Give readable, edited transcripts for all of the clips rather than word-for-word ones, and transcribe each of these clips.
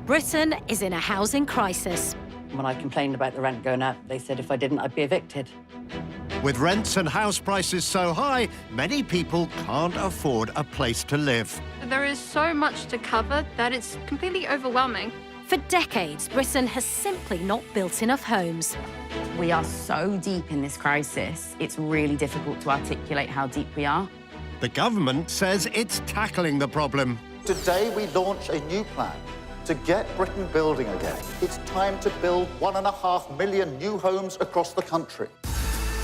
Britain is in a housing crisis. When I complained about the rent going up, they said if I didn't, I'd be evicted. With rents and house prices so high, many people can't afford a place to live. There is so much to cover that it's completely overwhelming. For decades, Britain has simply not built enough homes. We are so deep in this crisis, it's really difficult to articulate how deep we are. The government says it's tackling the problem. Today we launch a new plan to get Britain building again. It's time to build 1.5 million new homes across the country.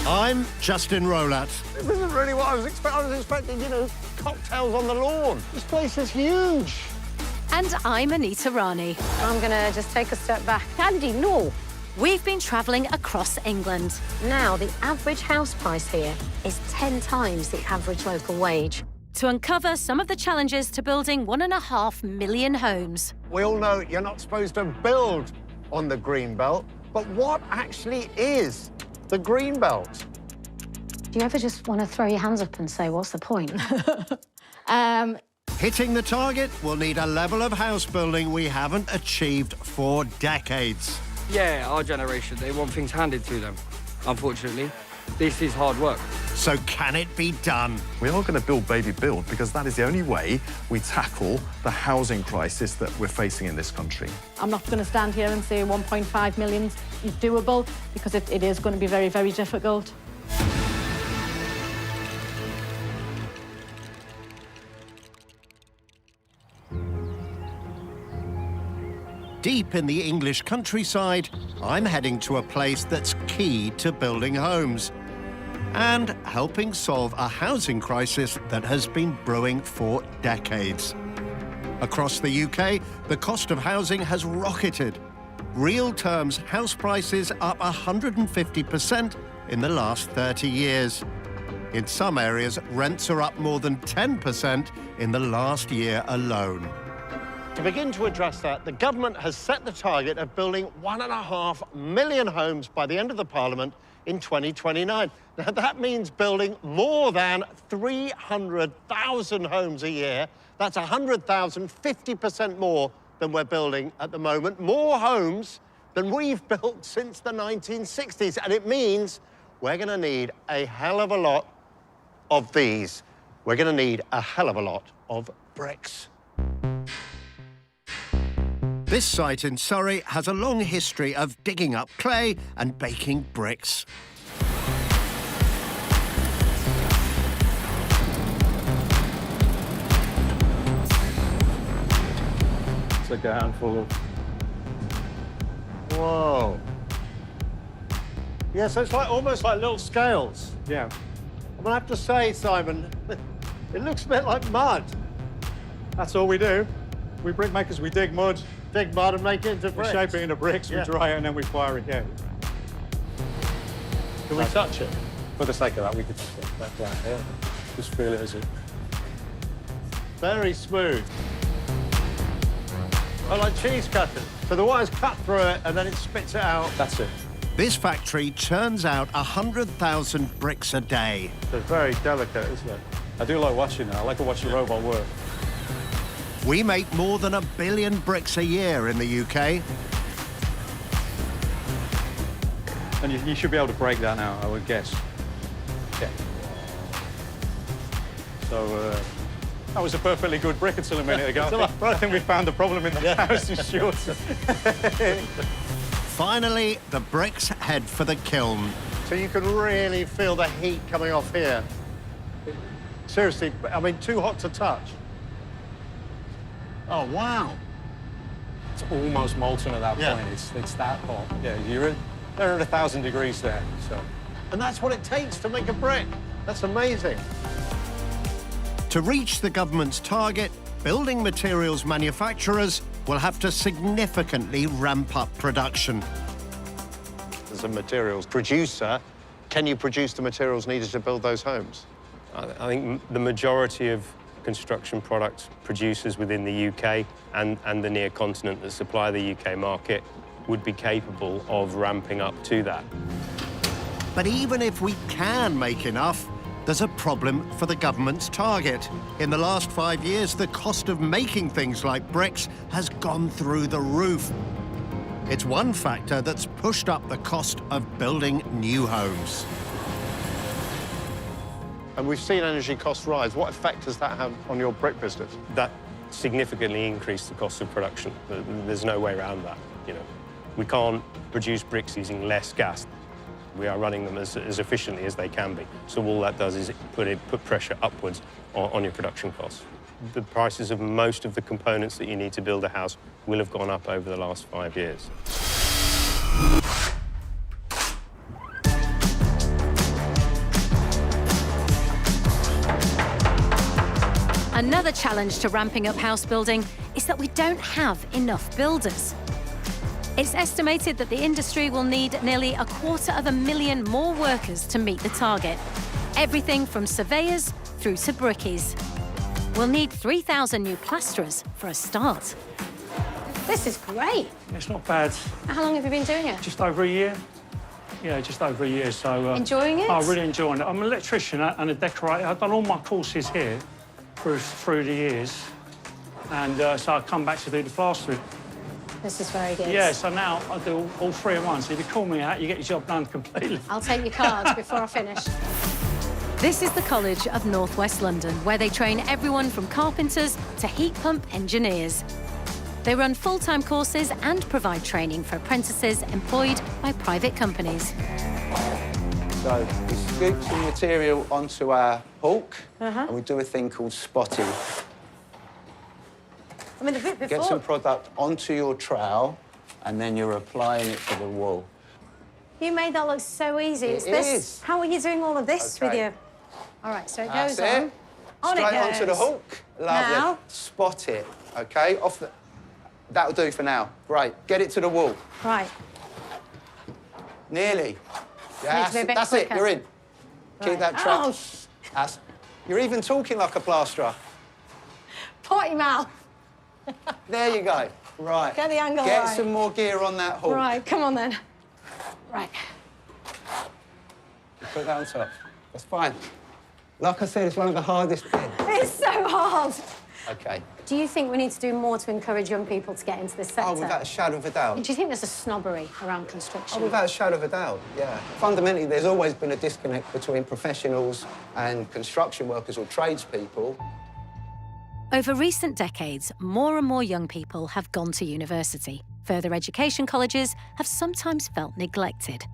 I'm Justin Rowlatt. This isn't really what I was expecting. I was expecting, you know, cocktails on the lawn. This place is huge. And I'm Anita Rani. I'm gonna just take a step back. Andy, no. We've been travelling across England. Now, the average house price here is 10 times the average local wage. To uncover some of the challenges to building 1.5 million homes. We all know you're not supposed to build on the green belt, but what actually is the green belt? Do you ever just want to throw your hands up and say, what's the point? Hitting the target will need a level of house building we haven't achieved for decades. Yeah, our generation, they want things handed to them. Unfortunately, this is hard work. So can it be done? We are going to build, baby, build, because that is the only way we tackle the housing crisis that we're facing in this country. I'm not going to stand here and say 1.5 million is doable, because it is going to be very, very difficult. Deep in the English countryside, I'm heading to a place that's key to building homes and helping solve a housing crisis that has been brewing for decades. Across the UK, the cost of housing has rocketed. Real terms, house prices up 150% in the last 30 years. In some areas, rents are up more than 10% in the last year alone. To begin to address that, the government has set the target of building 1.5 million homes by the end of the Parliament in 2029. Now, that means building more than 300,000 homes a year. That's 100,000, 50% more than we're building at the moment. More homes than we've built since the 1960s. And it means we're going to need a hell of a lot of these. We're going to need a hell of a lot of bricks. This site in Surrey has a long history of digging up clay and baking bricks. It's like a handful of... Whoa. Yeah, so it's like almost like little scales. Yeah. I'm gonna have to say, Simon, it looks a bit like mud. That's all we do. We brickmakers, we dig mud. Dig mud and make it into bricks. We shape it into bricks, we dry it, and then we fire it again. Can we touch it? For the sake of that, we could touch it. That's right, yeah. Just feel it as it... Very smooth. Oh, like cheese cutters. So the wire's cut through it and then it spits it out. That's it. This factory churns out 100,000 bricks a day. So it's very delicate, isn't it? I do like watching it. I like to watch the robot work. We make more than 1 billion bricks a year in the UK. And you should be able to break that now, I would guess. Yeah. So, that was a perfectly good brick until a minute ago. I think we found the problem in the house, in short. Finally, the bricks head for the kiln. So you can really feel the heat coming off here. Seriously, I mean, too hot to touch. Oh, wow. It's almost molten at that point. It's that hot. Yeah, they're at 1,000 degrees there, so. And that's what it takes to make a brick. That's amazing. To reach the government's target, building materials manufacturers will have to significantly ramp up production. As a materials producer, can you produce the materials needed to build those homes? I think the majority of construction product producers within the UK and the near continent that supply the UK market would be capable of ramping up to that. But even if we can make enough, there's a problem for the government's target. In the last 5 years, the cost of making things like bricks has gone through the roof. It's one factor that's pushed up the cost of building new homes. And we've seen energy costs rise. What effect does that have on your brick business? That significantly increased the cost of production. There's no way around that, you know. We can't produce bricks using less gas. We are running them as efficiently as they can be. So all that does is put pressure upwards on your production costs. The prices of most of the components that you need to build a house will have gone up over the last 5 years. Another challenge to ramping up house building is that we don't have enough builders. It's estimated that the industry will need nearly 250,000 more workers to meet the target. Everything from surveyors through to brickies. We'll need 3,000 new plasterers for a start. This is great. It's not bad. How long have you been doing it? Just over a year. Yeah, just over a year, so... Enjoying it? I'm really enjoying it. I'm an electrician and a decorator. I've done all my courses here through the years, and so I come back to do the plastering. This is very good. Yeah, so now I do all three at once. If you call me out, you get your job done completely. I'll take your cards before I finish. This is the College of North West London, where they train everyone from carpenters to heat pump engineers. They run full-time courses and provide training for apprentices employed by private companies. So we scoop some material onto our hook, and we do a thing called spotting. I mean, the bit before... Get some product onto your trowel, and then you're applying it to the wall. You made that look so easy. It is. How are you doing all of this with you? All right, so it goes on. On it Straight goes. onto the hook. Lovely. Now? Spot it, OK? Off the... That'll do for now. Great. Get it to the wall. Right. Nearly. Needs to be a bit That's it. quicker. You're in. Right. Keep that track. Oh, You're even talking like a plasterer. potty mouth. There you go. Right. Get the angle Get right. some more gear on that hook. Right, come on then. Right. Put that on top. That's fine. Like I said, it's one of the hardest bits. It's so hard. OK. Do you think we need to do more to encourage young people to get into this sector? Oh, without a shadow of a doubt. Do you think there's a snobbery around construction? Oh, without a shadow of a doubt, yeah. Fundamentally, there's always been a disconnect between professionals and construction workers or tradespeople. Over recent decades, more and more young people have gone to university. Further education colleges have sometimes felt neglected.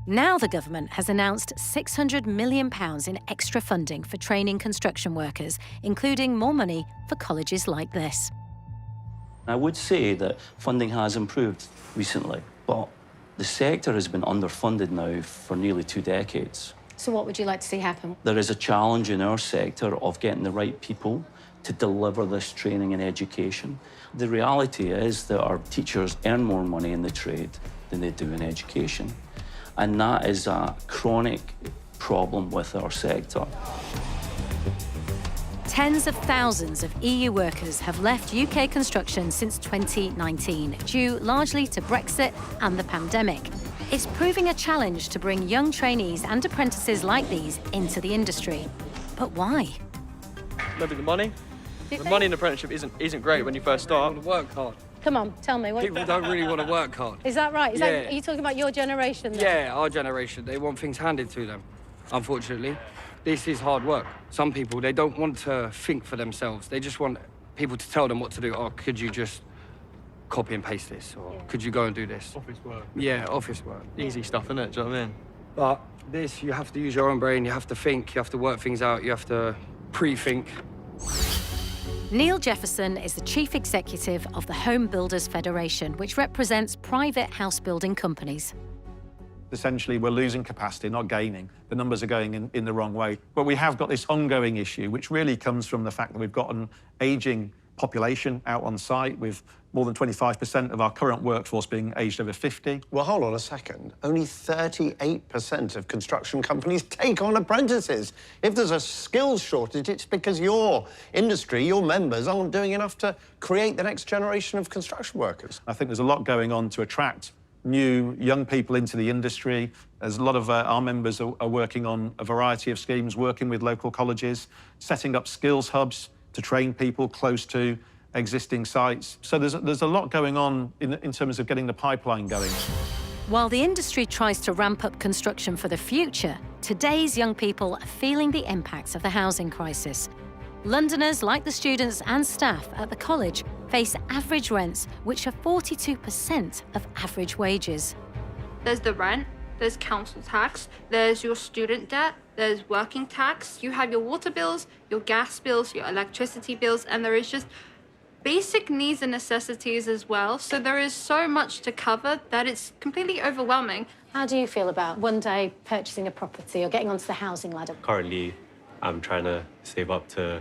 Now the government has announced £600 million in extra funding for training construction workers, including more money for colleges like this. I would say that funding has improved recently, but the sector has been underfunded now for nearly 2 decades. So what would you like to see happen? There is a challenge in our sector of getting the right people to deliver this training and education. The reality is that our teachers earn more money in the trade than they do in education. And that is a chronic problem with our sector. Tens of thousands of EU workers have left UK construction since 2019, due largely to Brexit and the pandemic. It's proving a challenge to bring young trainees and apprentices like these into the industry. But why? Maybe the money. The money in apprenticeship isn't great when you first start. Work hard. Come on, tell me. People don't really want to work hard. Is that right? Yeah. Are you talking about your generation then? Yeah, our generation. They want things handed to them, unfortunately. This is hard work. Some people, they don't want to think for themselves. They just want people to tell them what to do. Oh, could you just copy and paste this? Or could you go and do this? Office work. Yeah, office work. Easy stuff, innit? Do you know what I mean? But this, you have to use your own brain. You have to think. You have to work things out. You have to pre-think. Neil Jefferson is the chief executive of the Home Builders Federation, which represents private house building companies. Essentially, we're losing capacity, not gaining. The numbers are going in the wrong way. But we have got this ongoing issue, which really comes from the fact that we've got an ageing population out on site, with more than 25% of our current workforce being aged over 50. Well, hold on a second. Only 38% of construction companies take on apprentices. If there's a skills shortage, it's because your industry, your members, aren't doing enough to create the next generation of construction workers. I think there's a lot going on to attract new young people into the industry. There's a lot of our members are working on a variety of schemes, working with local colleges, setting up skills hubs to train people close to existing sites. So there's a lot going on in terms of getting the pipeline going. While the industry tries to ramp up construction for the future, today's young people are feeling the impacts of the housing crisis. Londoners, like the students and staff at the college, face average rents which are 42% of average wages. There's the rent, there's council tax, there's your student debt, there's working tax, you have your water bills, your gas bills, your electricity bills, and there is just basic needs and necessities as well. So there is so much to cover that it's completely overwhelming. How do you feel about one day purchasing a property or getting onto the housing ladder? Currently, I'm trying to save up to,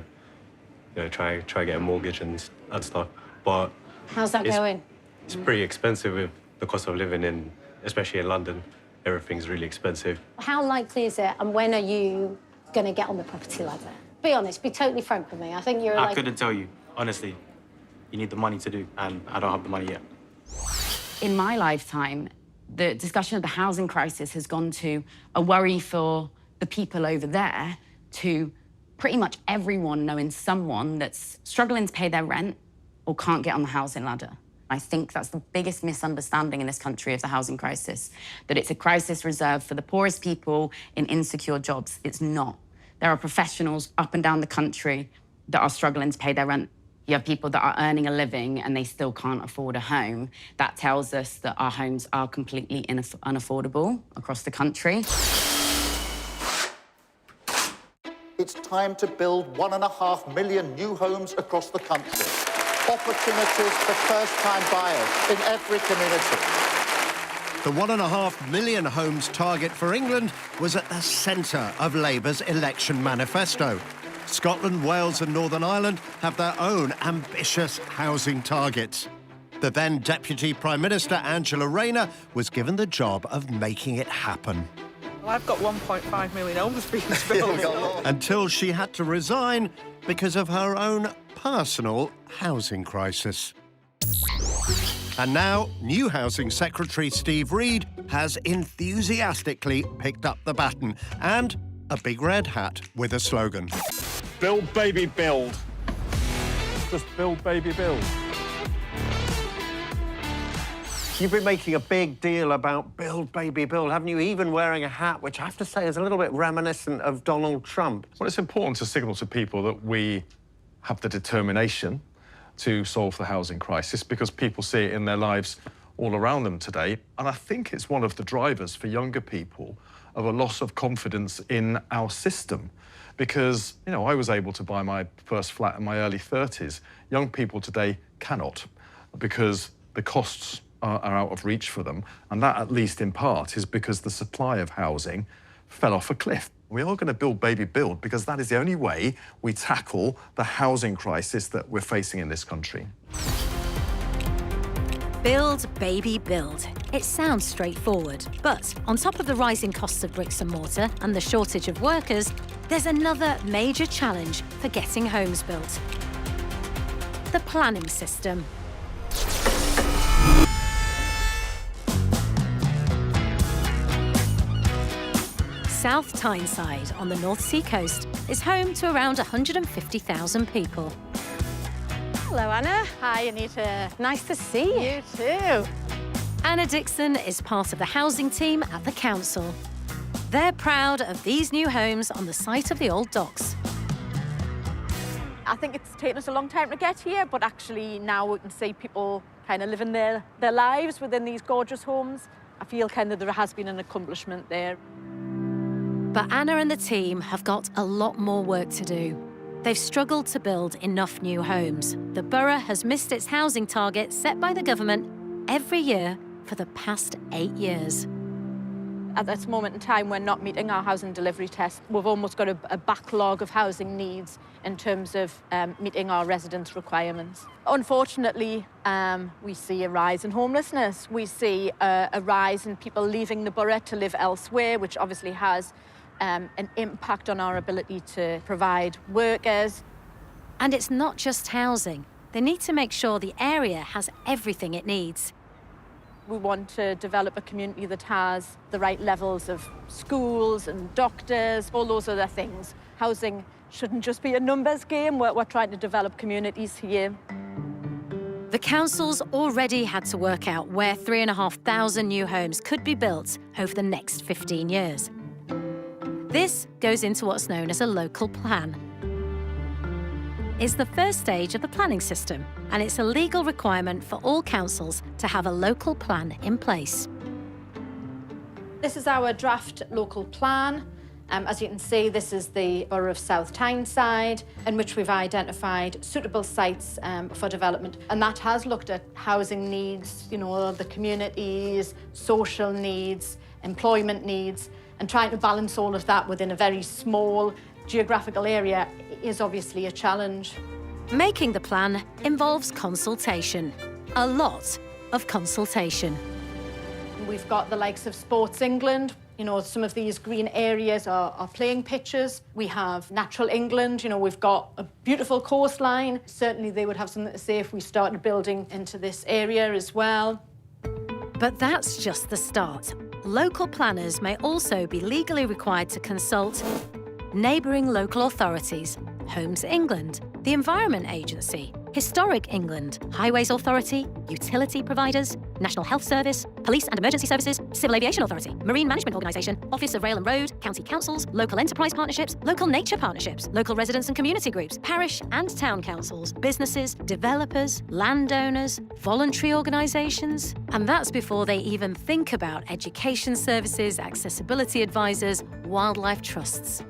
try get a mortgage and stuff. But how's that going? It's pretty expensive with the cost of living in, especially in London. Everything's really expensive. How likely is it, and when are you going to get on the property ladder? Be honest, be totally frank with me. I think you're I couldn't tell you, honestly. You need the money to do, and I don't have the money yet. In my lifetime, the discussion of the housing crisis has gone to a worry for the people over there to pretty much everyone knowing someone that's struggling to pay their rent or can't get on the housing ladder. I think that's the biggest misunderstanding in this country of the housing crisis, that it's a crisis reserved for the poorest people in insecure jobs. It's not. There are professionals up and down the country that are struggling to pay their rent. You have people that are earning a living and they still can't afford a home. That tells us that our homes are completely unaffordable across the country. It's time to build 1.5 million new homes across the country. Opportunities for first-time buyers in every community. The 1.5 million homes target for England was at the centre of Labour's election manifesto. Scotland, Wales and Northern Ireland have their own ambitious housing targets. The then Deputy Prime Minister, Angela Rayner, was given the job of making it happen. Well, I've got 1.5 million homes being built. Until she had to resign because of her own personal housing crisis. And now, new Housing Secretary Steve Reed has enthusiastically picked up the baton and a big red hat with a slogan. Build, baby, build. Just build, baby, build. You've been making a big deal about build, baby, build, haven't you? Even wearing a hat, which I have to say is a little bit reminiscent of Donald Trump. Well, it's important to signal to people that we have the determination to solve the housing crisis because people see it in their lives all around them today. And I think it's one of the drivers for younger people of a loss of confidence in our system. Because, I was able to buy my first flat in my early 30s. Young people today cannot because the costs are out of reach for them. And that, at least in part, is because the supply of housing fell off a cliff. We are going to build, baby, build, because that is the only way we tackle the housing crisis that we're facing in this country. Build, baby, build. It sounds straightforward, but on top of the rising costs of bricks and mortar and the shortage of workers, there's another major challenge for getting homes built. The planning system. South Tyneside on the North Sea coast is home to around 150,000 people. Hello, Anna. Hi, Anita. Nice to see you. You too. Anna Dixon is part of the housing team at the council. They're proud of these new homes on the site of the old docks. I think it's taken us a long time to get here, but actually now we can see people kind of living their lives within these gorgeous homes. I feel kind of there has been an accomplishment there. But Anna and the team have got a lot more work to do. They've struggled to build enough new homes. The borough has missed its housing target set by the government every year for the past 8 years. At this moment in time, we're not meeting our housing delivery test. We've almost got a backlog of housing needs in terms of meeting our residents' requirements. Unfortunately, we see a rise in homelessness. We see a rise in people leaving the borough to live elsewhere, which obviously has an impact on our ability to provide workers. And it's not just housing. They need to make sure the area has everything it needs. We want to develop a community that has the right levels of schools and doctors, all those other things. Housing shouldn't just be a numbers game. We're trying to develop communities here. The council's already had to work out where 3,500 new homes could be built over the next 15 years. This goes into what's known as a local plan. It's the first stage of the planning system, and it's a legal requirement for all councils to have a local plan in place. This is our draft local plan. As you can see, this is the borough of South Tyneside, in which we've identified suitable sites for development. And that has looked at housing needs, you know, the communities, social needs, employment needs, and trying to balance all of that within a very small geographical area is obviously a challenge. Making the plan involves consultation, a lot of consultation. We've got the likes of Sports England. You know, some of these green areas are playing pitches. We have Natural England. You know, we've got a beautiful coastline. Certainly they would have something to say if we started building into this area as well. But that's just the start. Local planners may also be legally required to consult neighbouring local authorities, Homes England, the Environment Agency, Historic England, Highways Authority, utility providers, National Health Service, Police and Emergency Services, Civil Aviation Authority, Marine Management Organisation, Office of Rail and Road, county councils, local enterprise partnerships, local nature partnerships, local residents and community groups, parish and town councils, businesses, developers, landowners, voluntary organisations. And that's before they even think about education services, accessibility advisors, wildlife trusts.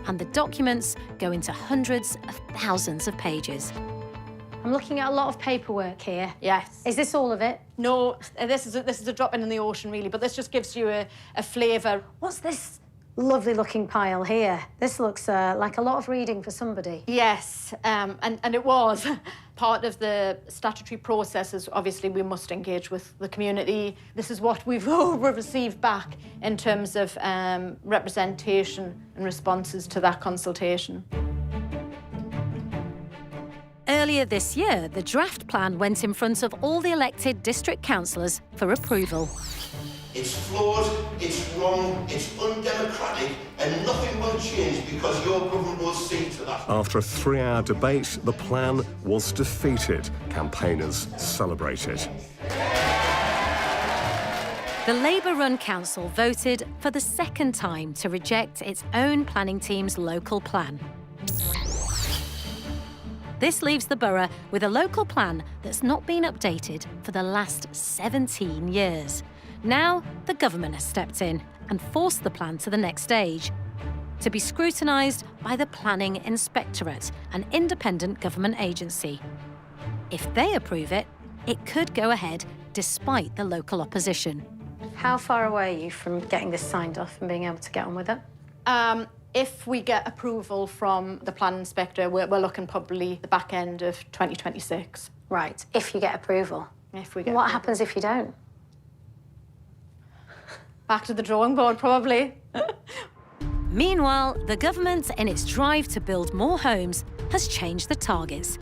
And the documents go into hundreds of thousands of pages. I'm looking at a lot of paperwork here. Yes. Is this all of it? No, this is a drop in the ocean, really, but this just gives you a flavour. What's this lovely looking pile here? This looks like a lot of reading for somebody. Yes, and it was. Part of the statutory process is obviously we must engage with the community. This is what we've received back in terms of representation and responses to that consultation. Earlier this year, the draft plan went in front of all the elected district councillors for approval. It's flawed, it's wrong, it's undemocratic, and nothing will change because your government will see to that. After a 3-hour debate, the plan was defeated. Campaigners celebrated. The Labour-run council voted for the second time to reject its own planning team's local plan. This leaves the borough with a local plan that's not been updated for the last 17 years. Now, the government has stepped in and forced the plan to the next stage, to be scrutinised by the Planning Inspectorate, an independent government agency. If they approve it, it could go ahead despite the local opposition. How far away are you from getting this signed off and being able to get on with it? If we get approval from the planning inspector, we're looking probably the back end of 2026. Right, if you get approval. If we get What approval. happens if you don't? Back to the drawing board, probably. Meanwhile, the government, in its drive to build more homes, has changed the targets.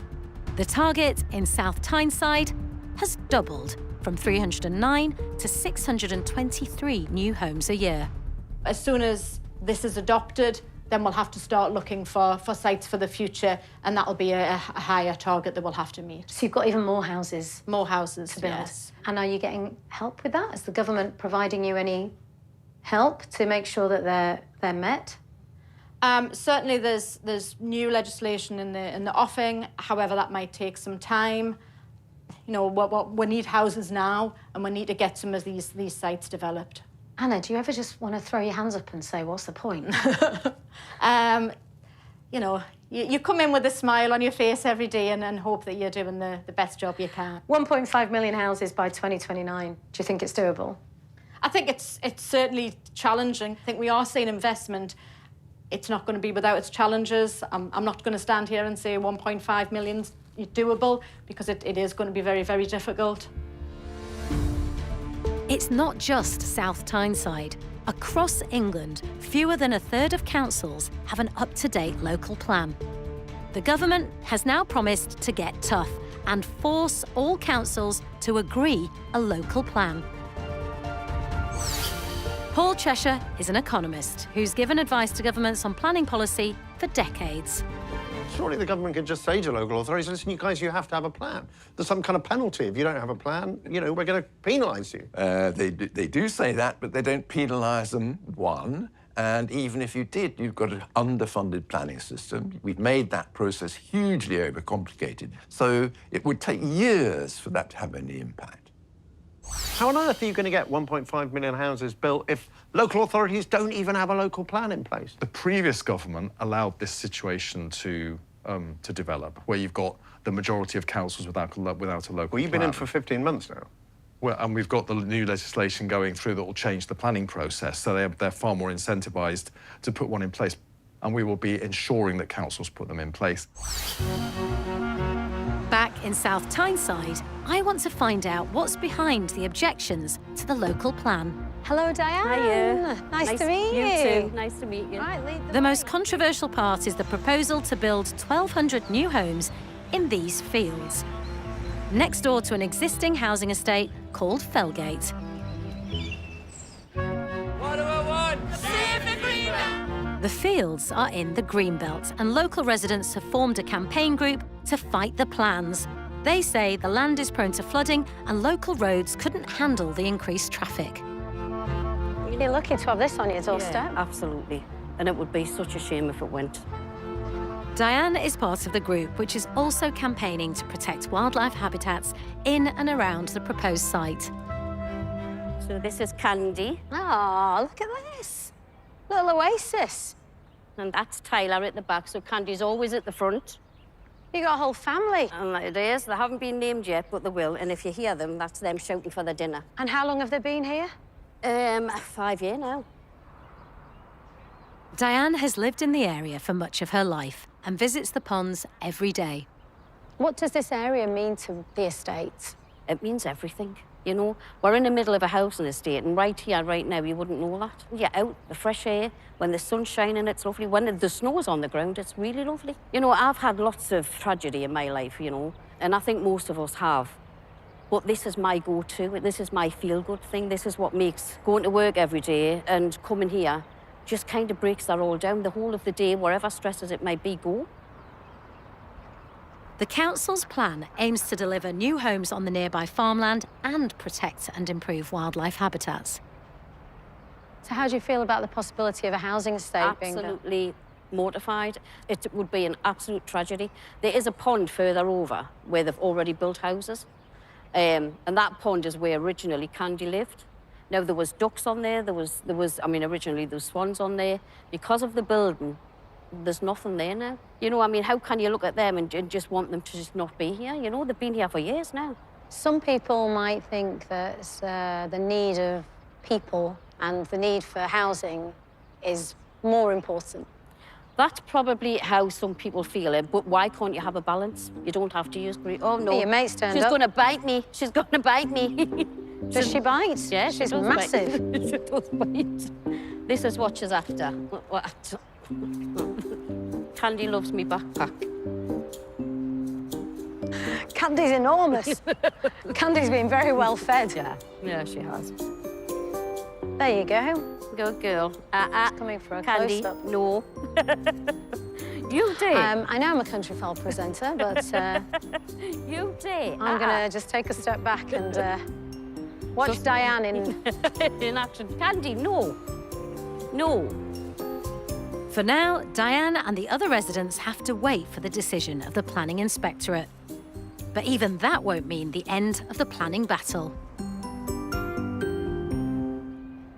The target in South Tyneside has doubled from 309 to 623 new homes a year. As soon as this is adopted, then we'll have to start looking for sites for the future, and that'll be a higher target that we'll have to meet. So you've got even more houses? More houses, to build. yes. And are you getting help with that? Is the government providing you any help to make sure that they're met? Certainly there's new legislation in the offing. However, that might take some time. You know, we need houses now, and we need to get some of these sites developed. Anna, do you ever just want to throw your hands up and say, what's the point? You know, you come in with a smile on your face every day and hope that you're doing the best job you can. 1.5 million houses by 2029. Do you think it's doable? I think it's certainly challenging. I think we are seeing investment. It's not going to be without its challenges. I'm not going to stand here and say 1.5 million's doable, because it is going to be very, very difficult. It's not just South Tyneside. Across England, fewer than a third of councils have an up-to-date local plan. The government has now promised to get tough and force all councils to agree a local plan. Paul Cheshire is an economist who's given advice to governments on planning policy for decades. Surely the government could just say to local authorities, listen, you guys, you have to have a plan. There's some kind of penalty. If you don't have a plan, you know, we're going to penalise you. They do say that, but they don't penalise them, one. And even if you did, you've got an underfunded planning system. We've made that process hugely overcomplicated. So it would take years for that to have any impact. How on earth are you going to get 1.5 million houses built if local authorities don't even have a local plan in place? The previous government allowed this situation to develop, where you've got the majority of councils without a local plan. Well, you've been in for 15 months now. Well, and we've got the new legislation going through that will change the planning process, so they're far more incentivised to put one in place, and we will be ensuring that councils put them in place. Back in South Tyneside, I want to find out what's behind the objections to the local plan. Hello, Diane. Hiya. Nice to meet you. You too. Nice to meet you. Right, lead The most controversial part is the proposal to build 1,200 new homes in these fields, next door to an existing housing estate called Felgate. What do I want? Save the greenbelt! The fields are in the Greenbelt, and local residents have formed a campaign group to fight the plans. They say the land is prone to flooding and local roads couldn't handle the increased traffic. You're lucky to have this on your doorstep. Yeah, absolutely. And it would be such a shame if it went. Diane is part of the group, which is also campaigning to protect wildlife habitats in and around the proposed site. So this is Candy. Oh, look at this. Little oasis. And that's Tyler at the back, so Candy's always at the front. You got a whole family. And it is. They haven't been named yet, but they will. And if you hear them, that's them shouting for their dinner. And how long have they been here? 5 years now. Diane has lived in the area for much of her life and visits the ponds every day. What does this area mean to the estate? It means everything. You know, we're in the middle of a housing estate, and right here, right now, you wouldn't know that. You're out, the fresh air, when the sun's shining, it's lovely. When the snow's on the ground, it's really lovely. You know, I've had lots of tragedy in my life, you know, and I think most of us have. But this is my go-to. This is my feel-good thing. This is what makes going to work every day and coming here just kind of breaks that all down. The whole of the day, wherever stresses it might be, go. The council's plan aims to deliver new homes on the nearby farmland and protect and improve wildlife habitats. So how do you feel about the possibility of a housing estate being built? Absolutely mortified. It would be an absolute tragedy. There is a pond further over where they've already built houses. And that pond is where originally Candy lived. Now, there was ducks on there, originally there was swans on there. Because of the building, there's nothing there now. You know, I mean, how can you look at them and just want them to just not be here? You know, they've been here for years now. Some people might think that the need of people and the need for housing is more important. That's probably how some people feel it, but why can't you have a balance? You don't have to use greed. Oh, no. Hey, your mate's turned She's up. going to bite me. She's going to bite me. Does she bite? Yeah, she's does massive. Bite. She does bite. This is what she's after. Candy loves me backpack. Candy's enormous. Candy's been very well fed. Yeah, she has. There you go. Good girl. Coming for a Candy, close-up. no. You did. I know I'm a country file presenter, but you did. I'm gonna just take a step back and watch Diane in in action. Candy, no. No. For now, Diane and the other residents have to wait for the decision of the Planning Inspectorate. But even that won't mean the end of the planning battle.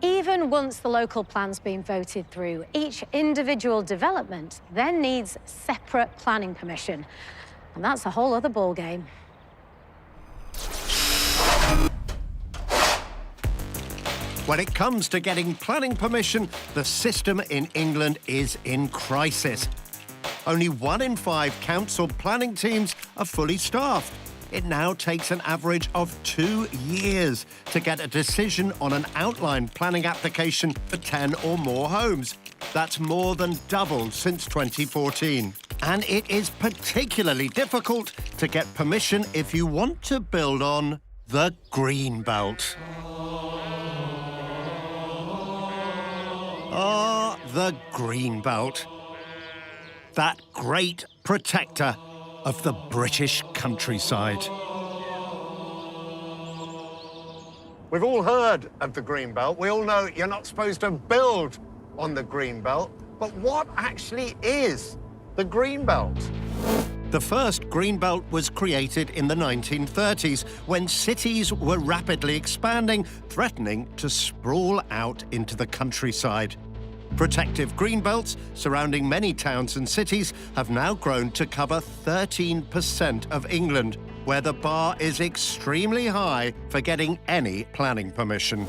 Even once the local plan's been voted through, each individual development then needs separate planning permission. And that's a whole other ballgame. When it comes to getting planning permission, the system in England is in crisis. Only 1 in 5 council planning teams are fully staffed. It now takes an average of 2 years to get a decision on an outline planning application for 10 or more homes. That's more than doubled since 2014. And it is particularly difficult to get permission if you want to build on the green belt. Ah, the green belt. That great protector of the British countryside. We've all heard of the green belt. We all know you're not supposed to build on the green belt. But what actually is the green belt? The first green belt was created in the 1930s when cities were rapidly expanding, threatening to sprawl out into the countryside. Protective green belts surrounding many towns and cities have now grown to cover 13% of England, where the bar is extremely high for getting any planning permission.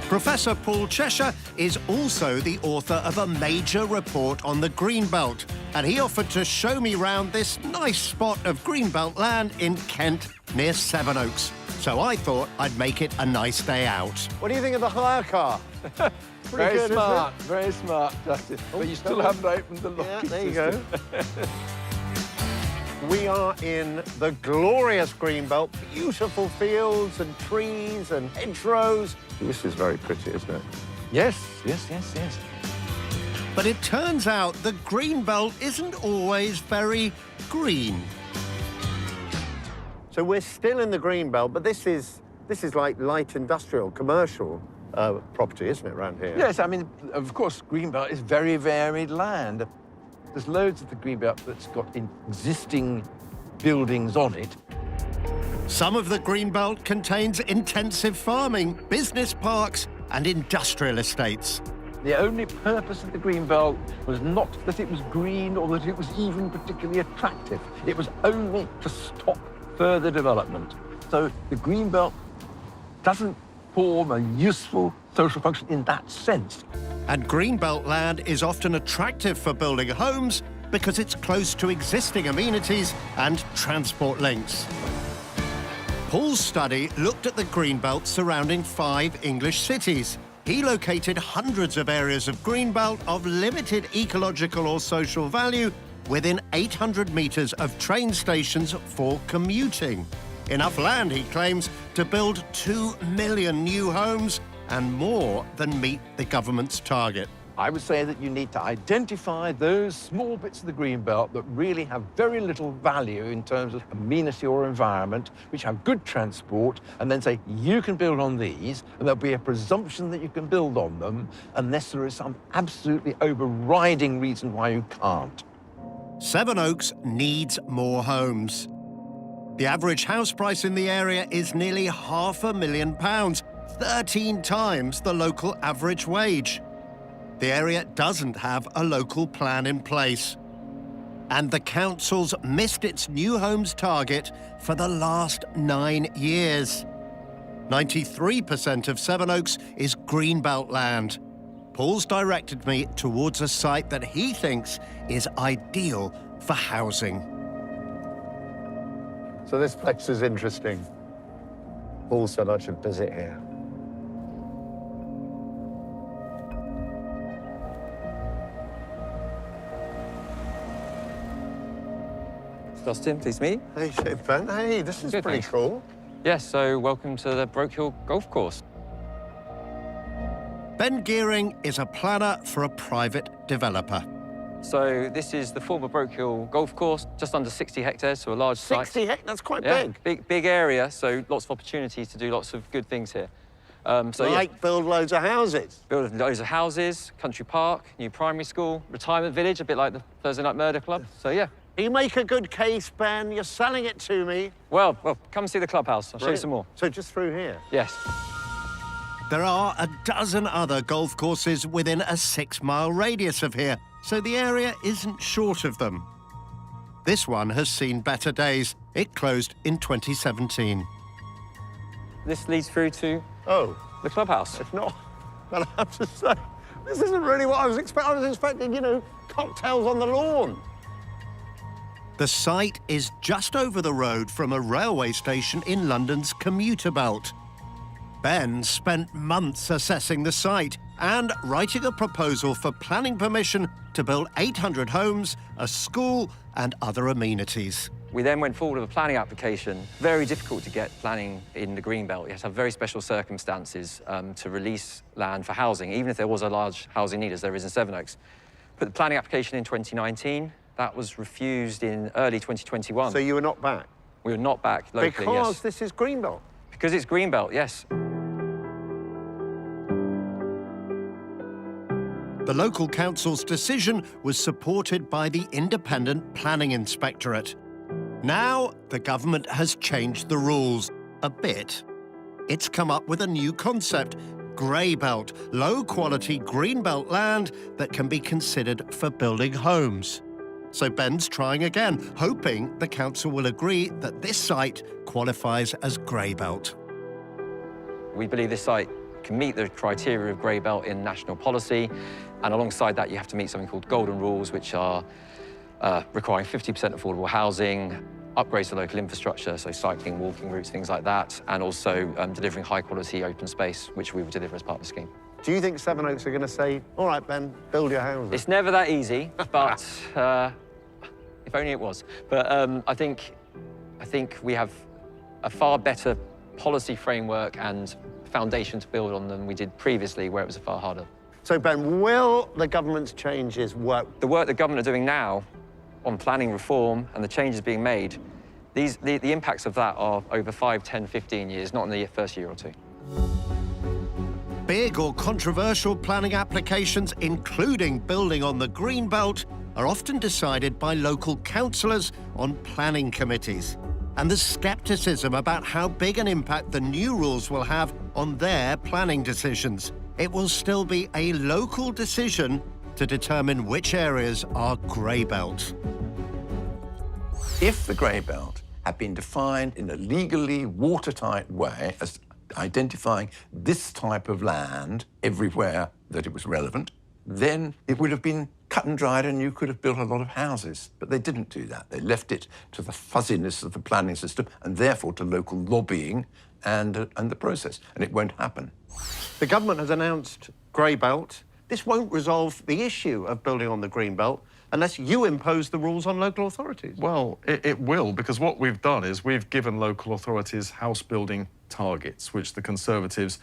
Professor Paul Cheshire is also the author of a major report on the Greenbelt, and he offered to show me round this nice spot of Greenbelt land in Kent near Sevenoaks. So I thought I'd make it a nice day out. What do you think of the hire car? Very good, smart, very smart, Justin. But you still haven't opened the locking there you system. go. We are in the glorious Greenbelt. Beautiful fields and trees and hedgerows. This is very pretty, isn't it? Yes, yes, yes, yes. But it turns out the Greenbelt isn't always very green. So we're still in the Greenbelt, but this is like light industrial, commercial property, isn't it, around here? Yes, I mean, of course, Greenbelt is very varied land. There's loads of the Greenbelt that's got existing buildings on it. Some of the Greenbelt contains intensive farming, business parks, and industrial estates. The only purpose of the Greenbelt was not that it was green or that it was even particularly attractive. It was only to stop further development. So the Greenbelt doesn't form a useful social function in that sense. And Greenbelt land is often attractive for building homes because it's close to existing amenities and transport links. Paul's study looked at the Greenbelt surrounding 5 English cities. He located hundreds of areas of Greenbelt of limited ecological or social value within 800 metres of train stations for commuting. Enough land, he claims, to build 2 million new homes and more than meet the government's target. I would say that you need to identify those small bits of the Greenbelt that really have very little value in terms of amenity or environment, which have good transport, and then say, you can build on these, and there'll be a presumption that you can build on them, unless there is some absolutely overriding reason why you can't. Sevenoaks needs more homes. The average house price in the area is nearly £500,000, 13 times the local average wage. The area doesn't have a local plan in place. And the council's missed its new homes target for the last 9 years. 93% of Sevenoaks is Greenbelt land. Paul's directed me towards a site that he thinks is ideal for housing. So this place is interesting. Paul said I should visit here. Justin, pleased to meet you. Hey, Ben. Hey, this is pretty cool. Yes, so welcome to the Broke Hill Golf Course. Ben Gearing is a planner for a private developer. So this is the former Broke Hill Golf Course, just under 60 hectares, so a large site. 60 hectares? That's quite big. Big area, so lots of opportunities to do lots of good things here. Build loads of houses? Build loads of houses, country park, new primary school, retirement village, a bit like the Thursday Night Murder Club, so yeah. You make a good case, Ben. You're selling it to me. Well, come see the clubhouse. I'll show you some more. So just through here? Yes. There are a dozen other golf courses within a 6-mile radius of here, so the area isn't short of them. This one has seen better days. It closed in 2017. This leads through to the clubhouse. It's not, but I have to say, this isn't really what I was expecting. I was expecting, you know, cocktails on the lawn. The site is just over the road from a railway station in London's commuter belt. Ben spent months assessing the site. and writing a proposal for planning permission to build 800 homes, a school and other amenities. We then went forward with a planning application. Very difficult to get planning in the Greenbelt. You have to have very special circumstances to release land for housing, even if there was a large housing need, as there is in Sevenoaks. Put the planning application in 2019. That was refused in early 2021. So you were not back? We were not back locally, because yes. this is Greenbelt? Because it's Greenbelt, yes. The local council's decision was supported by the Independent Planning Inspectorate. Now, the government has changed the rules a bit. It's come up with a new concept, grey belt, low-quality greenbelt land that can be considered for building homes. So Ben's trying again, hoping the council will agree that this site qualifies as grey belt. We believe this site can meet the criteria of grey belt in national policy, and alongside that you have to meet something called golden rules, which are requiring 50% affordable housing, upgrades to local infrastructure, so cycling, walking routes, things like that, and also delivering high-quality open space, which we will deliver as part of the scheme. Do you think Sevenoaks are going to say, all right, Ben, build your houses? It's never that easy, but if only it was. But I think we have a far better policy framework and foundation to build on than we did previously, where it was far harder. So, Ben, will the government's changes work? The work the government are doing now on planning reform and the changes being made, the impacts of that are over 5, 10, 15 years, not in the first year or two. Big or controversial planning applications, including building on the Greenbelt, are often decided by local councillors on planning committees. And there's scepticism about how big an impact the new rules will have on their planning decisions. It will still be a local decision to determine which areas are grey belt. If the grey belt had been defined in a legally watertight way as identifying this type of land everywhere that it was relevant, then it would have been cut and dried and you could have built a lot of houses. But they didn't do that. They left it to the fuzziness of the planning system and therefore to local lobbying and the process, and it won't happen. The government has announced grey belt. This won't resolve the issue of building on the green belt unless you impose the rules on local authorities. Well, it will, because what we've done is we've given local authorities house building targets, which the Conservatives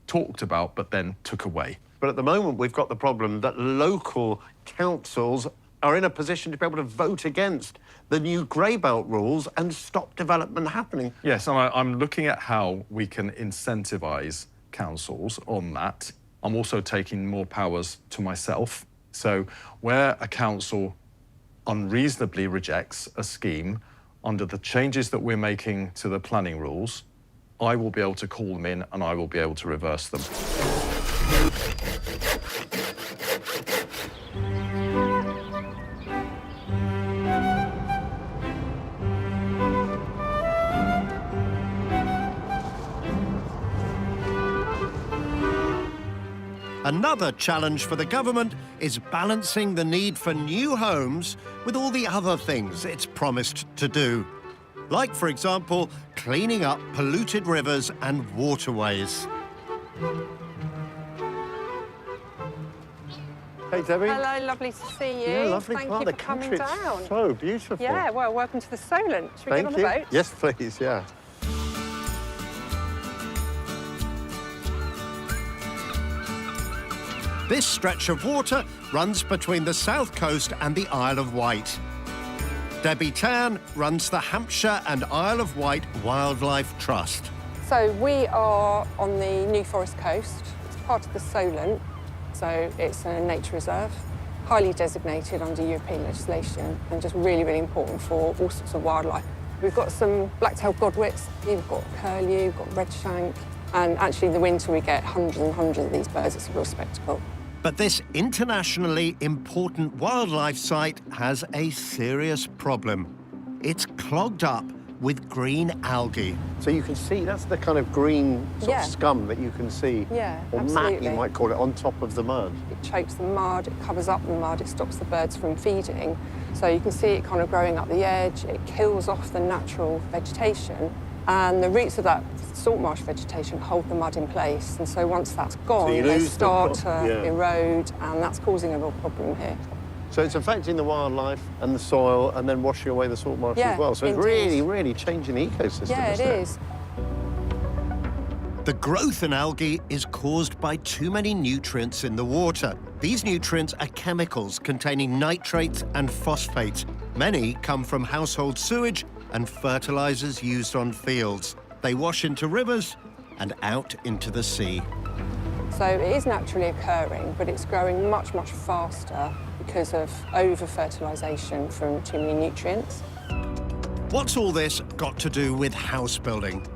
talked about but then took away. But at the moment, we've got the problem that local councils are in a position to be able to vote against the new grey belt rules and stop development happening. Yes, and I'm looking at how we can incentivise councils on that. I'm also taking more powers to myself. So where a council unreasonably rejects a scheme under the changes that we're making to the planning rules, I will be able to call them in and I will be able to reverse them. Another challenge for the government is balancing the need for new homes with all the other things it's promised to do. Like, for example, cleaning up polluted rivers and waterways. Hey, Debbie. Hello, lovely to see you. Yeah, lovely Thank part you of for the coming country. It's down. so beautiful. Yeah, well, welcome to the Solent. Should we get on the boat? Yes, please, yeah. This stretch of water runs between the south coast and the Isle of Wight. Debbie Tan runs the Hampshire and Isle of Wight Wildlife Trust. So we are on the New Forest coast. It's part of the Solent, so it's a nature reserve, highly designated under European legislation and just really, really important for all sorts of wildlife. We've got some black-tailed godwits, we've got curlew, we've got redshank, and actually in the winter we get hundreds and hundreds of these birds. It's a real spectacle. But this internationally important wildlife site has a serious problem. It's clogged up with green algae. So you can see, that's the kind of green sort of scum that you can see. Yeah, or absolutely. mat, you might call it, on top of the mud. It chokes the mud, it covers up the mud, it stops the birds from feeding. So you can see it kind of growing up the edge, it kills off the natural vegetation, And the roots of that salt marsh vegetation hold the mud in place. And so once that's gone, So you they lose start the to erode, and that's causing a real problem here. So it's affecting the wildlife and the soil and then washing away the salt marsh Yeah, as well. So it's indeed. really, really changing the ecosystem, Yeah, isn't it is. The growth in algae is caused by too many nutrients in the water. These nutrients are chemicals containing nitrates and phosphates. Many come from household sewage and fertilizers used on fields. They wash into rivers and out into the sea. So it is naturally occurring, but it's growing much, much faster because of over-fertilisation from too many nutrients. What's all this got to do with house building?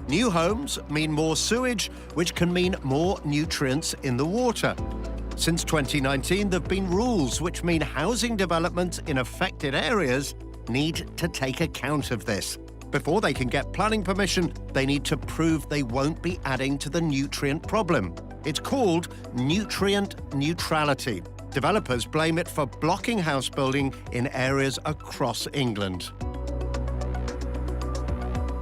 New homes mean more sewage, which can mean more nutrients in the water. Since 2019, there have been rules which mean housing developments in affected areas need to take account of this. Before they can get planning permission, they need to prove they won't be adding to the nutrient problem. It's called nutrient neutrality. Developers blame it for blocking house building in areas across England.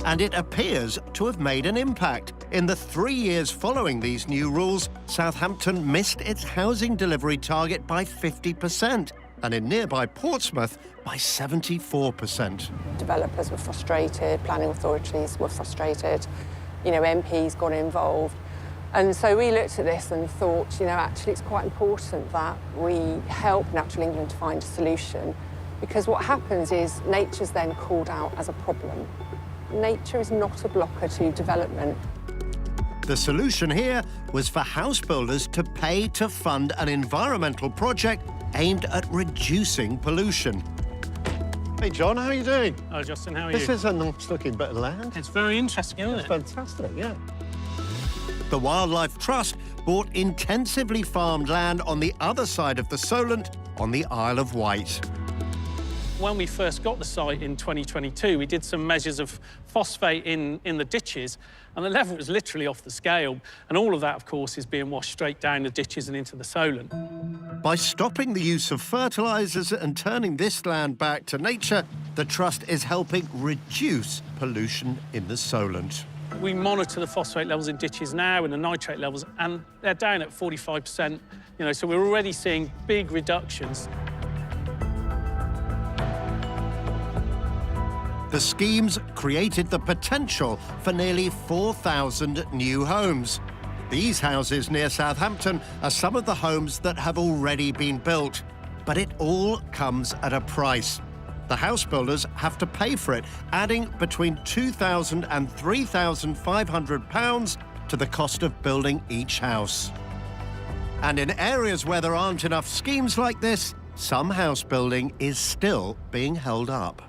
And it appears to have made an impact. In the 3 years following these new rules, Southampton missed its housing delivery target by 50%, and in nearby Portsmouth by 74%. Developers were frustrated, planning authorities were frustrated, you know, MPs got involved. And so we looked at this and thought, you know, actually it's quite important that we help Natural England to find a solution, because what happens is nature's then called out as a problem. Nature is not a blocker to development. The solution here was for house builders to pay to fund an environmental project aimed at reducing pollution. Hey, John, how are you doing? Oh, Justin, how are This you? is a nice-looking bit of land. It's very interesting, isn't It's it? fantastic, yeah. The Wildlife Trust bought intensively farmed land on the other side of the Solent on the Isle of Wight. When we first got the site in 2022, we did some measures of phosphate in the ditches, and the level was literally off the scale. And all of that, of course, is being washed straight down the ditches and into the Solent. By stopping the use of fertilizers and turning this land back to nature, the Trust is helping reduce pollution in the Solent. We monitor the phosphate levels in ditches now and the nitrate levels, and they're down at 45%. You know, so we're already seeing big reductions. The schemes created the potential for nearly 4,000 new homes. These houses near Southampton are some of the homes that have already been built. But it all comes at a price. The house builders have to pay for it, adding between £2,000 and £3,500 to the cost of building each house. And in areas where there aren't enough schemes like this, some house building is still being held up.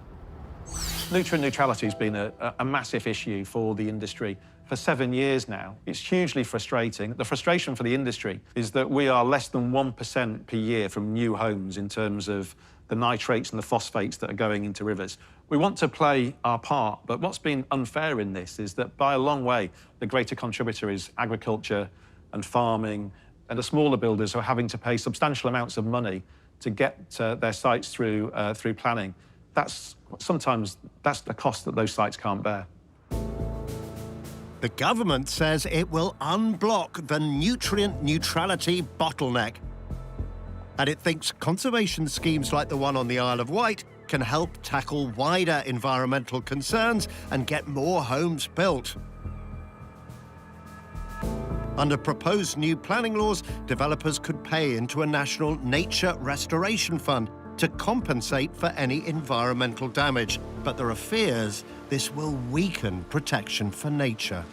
Nutrient neutrality has been a massive issue for the industry for 7 years now. It's hugely frustrating. The frustration for the industry is that we are less than 1% per year from new homes in terms of the nitrates and the phosphates that are going into rivers. We want to play our part, but what's been unfair in this is that by a long way, the greater contributor is agriculture and farming, and the smaller builders are having to pay substantial amounts of money to get their sites through planning. Sometimes that's the cost that those sites can't bear. The government says it will unblock the nutrient neutrality bottleneck. And it thinks conservation schemes like the one on the Isle of Wight can help tackle wider environmental concerns and get more homes built. Under proposed new planning laws, developers could pay into a national nature restoration fund to compensate for any environmental damage. But there are fears this will weaken protection for nature.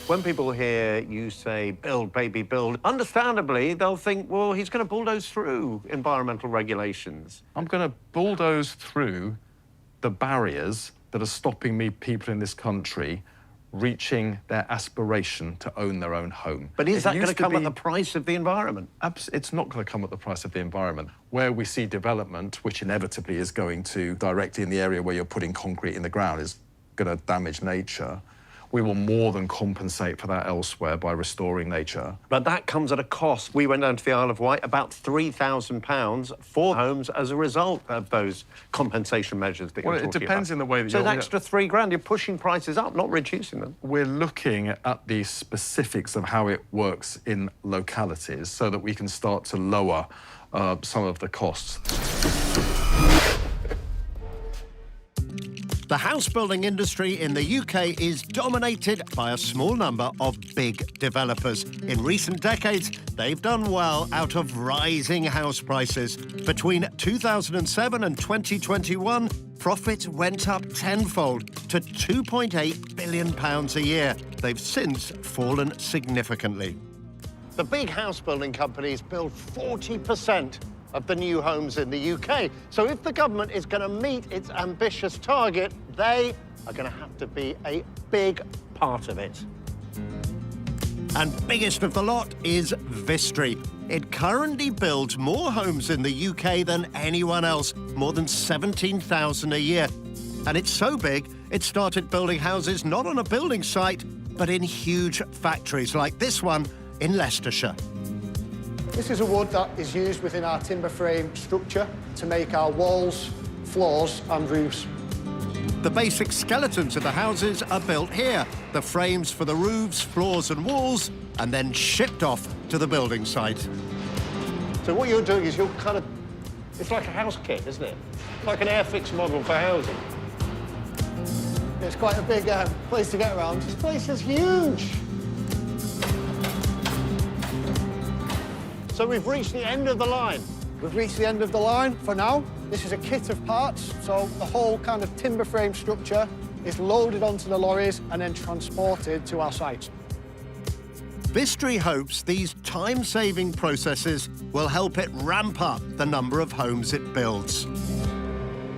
When people hear you say, build, baby, build, understandably, they'll think, well, he's going to bulldoze through environmental regulations. I'm going to bulldoze through the barriers that are stopping people in this country reaching their aspiration to own their own home. But is that going to come at the price of the environment? It's not going to come at the price of the environment. Where we see development, which inevitably is going to directly in the area where you're putting concrete in the ground, is going to damage nature. we will more than compensate for that elsewhere by restoring nature. But that comes at a cost. We went down to the Isle of Wight, about £3,000 for homes as a result of those compensation measures that you're talking about. Well, it depends in the way that so you're... So an extra £3,000, you're pushing prices up, not reducing them. We're looking at the specifics of how it works in localities so that we can start to lower some of the costs. The house building industry in the UK is dominated by a small number of big developers. In recent decades, they've done well out of rising house prices. Between 2007 and 2021, profits went up tenfold to £2.8 billion a year. They've since fallen significantly. The big house building companies build 40% of the new homes in the UK. So if the government is going to meet its ambitious target, they are going to have to be a big part of it. And biggest of the lot is Vistry. It currently builds more homes in the UK than anyone else, more than 17,000 a year. And it's so big, it started building houses not on a building site, but in huge factories like this one in Leicestershire. This is a wood that is used within our timber frame structure to make our walls, floors and roofs. The basic skeletons of the houses are built here, the frames for the roofs, floors and walls, and then shipped off to the building site. So what you're doing is you're kind of... It's like a house kit, isn't it? It's like an Airfix model for housing. It's quite a big place to get around. This place is huge. So we've reached the end of the line. We've reached the end of the line for now. This is a kit of parts, so the whole kind of timber frame structure is loaded onto the lorries and then transported to our site. Vistry hopes these time-saving processes will help it ramp up the number of homes it builds.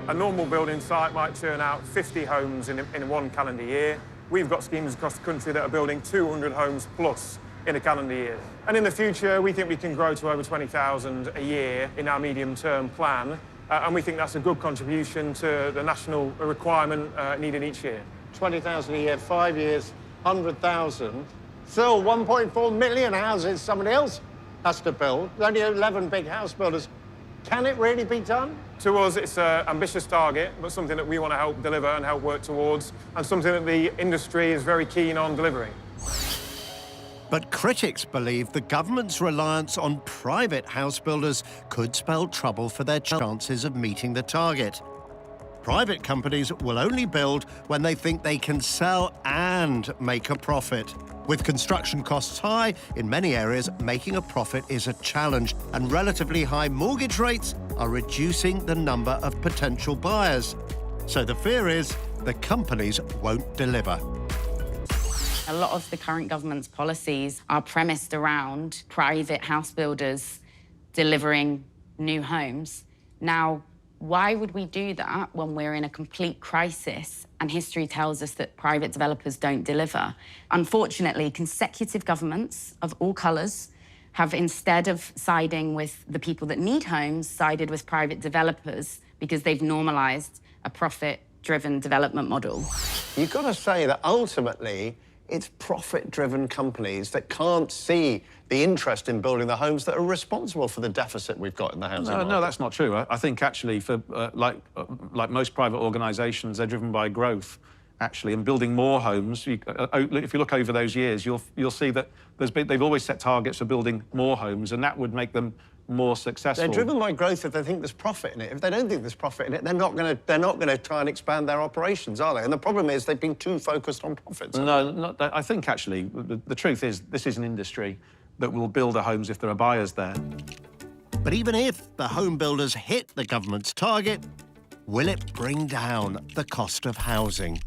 A normal building site might turn out 50 homes in one calendar year. We've got schemes across the country that are building 200 homes plus in a calendar year. And in the future, we think we can grow to over 20,000 a year in our medium-term plan, and we think that's a good contribution to the national requirement needed each year. 20,000 a year, 5 years, 100,000. Still 1.4 million houses somebody else has to build. There's only 11 big house builders. Can it really be done? To us, it's an ambitious target, but something that we want to help deliver and help work towards, and something that the industry is very keen on delivering. But critics believe the government's reliance on private house builders could spell trouble for their chances of meeting the target. Private companies will only build when they think they can sell and make a profit. With construction costs high, in many areas, making a profit is a challenge, and relatively high mortgage rates are reducing the number of potential buyers. So the fear is the companies won't deliver. A lot of the current government's policies are premised around private house builders delivering new homes. Now, why would we do that when we're in a complete crisis and history tells us that private developers don't deliver? Unfortunately, consecutive governments of all colours have, instead of siding with the people that need homes, sided with private developers because they've normalised a profit-driven development model. You've got to say that ultimately it's profit-driven companies that can't see the interest in building the homes that are responsible for the deficit we've got in the housing market. No, that's not true. I think actually, for like most private organisations, they're driven by growth, actually, and building more homes. If you look over those years, you'll see that they've always set targets for building more homes, and that would make them more successful. They're driven by growth if they think there's profit in it. If they don't think there's profit in it, they're not going to try and expand their operations, are they? And the problem is they've been too focused on profits. No, I think actually the truth is this is an industry that will build the homes if there are buyers there. But even if the home builders hit the government's target, will it bring down the cost of housing?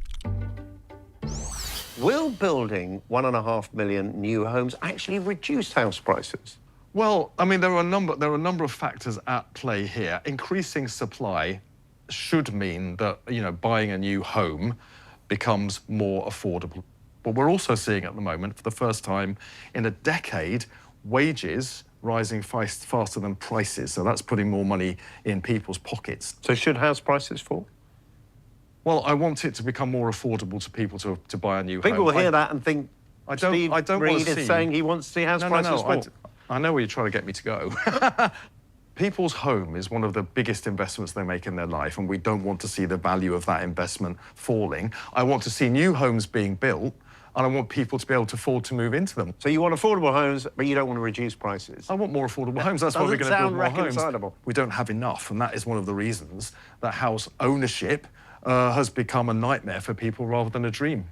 Will building 1.5 million new homes actually reduce house prices? Well, I mean, there are a number of factors at play here. Increasing supply should mean that, you know, buying a new home becomes more affordable. But we're also seeing at the moment, for the first time in a decade, wages rising faster than prices. So that's putting more money in people's pockets. So should house prices fall? Well, I want it to become more affordable to people to buy a new home. People will hear that and think Steve I don't Reed want to is saying he wants to see house prices fall. I know where you're trying to get me to go. People's home is one of the biggest investments they make in their life, and we don't want to see the value of that investment falling. I want to see new homes being built, and I want people to be able to afford to move into them. So you want affordable homes, but you don't want to reduce prices? I want more affordable homes. That's why we're going to build more homes. reconcilable. We don't have enough, and that is one of the reasons that house ownership has become a nightmare for people rather than a dream.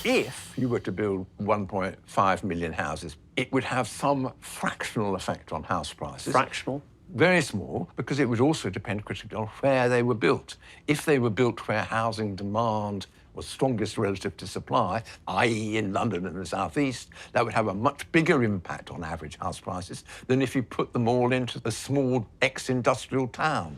If you were to build 1.5 million houses, it would have some fractional effect on house prices. Fractional? Very small, because it would also depend critically on where they were built. If they were built where housing demand was strongest relative to supply, i.e. in London and the South East, that would have a much bigger impact on average house prices than if you put them all into a small ex-industrial town.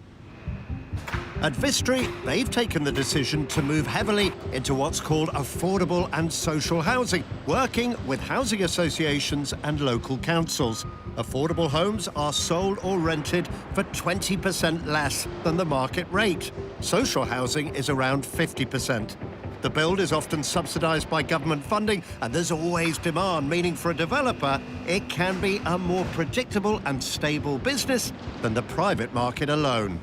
At Vistry, they've taken the decision to move heavily into what's called affordable and social housing, working with housing associations and local councils. Affordable homes are sold or rented for 20% less than the market rate. Social housing is around 50%. The build is often subsidised by government funding, and there's always demand, meaning for a developer, it can be a more predictable and stable business than the private market alone.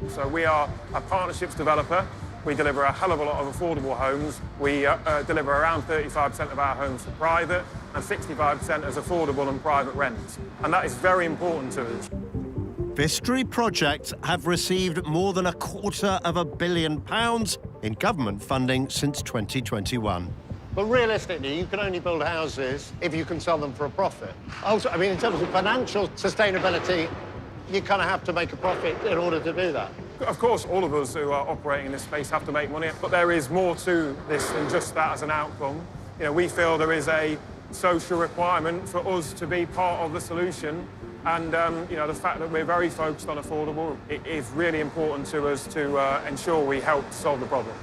So we are a partnerships developer. We deliver a hell of a lot of affordable homes. We deliver around 35% of our homes for private and 65% as affordable and private rents. And that is very important to us. Vistry projects have received more than £250 million in government funding since 2021. But realistically, you can only build houses if you can sell them for a profit. Also, I mean, in terms of financial sustainability, you kind of have to make a profit in order to do that. Of course, all of us who are operating in this space have to make money, but there is more to this than just that as an outcome. You know, we feel there is a social requirement for us to be part of the solution, and you know, the fact that we're very focused on affordable, it is really important to us to ensure we help solve the problem.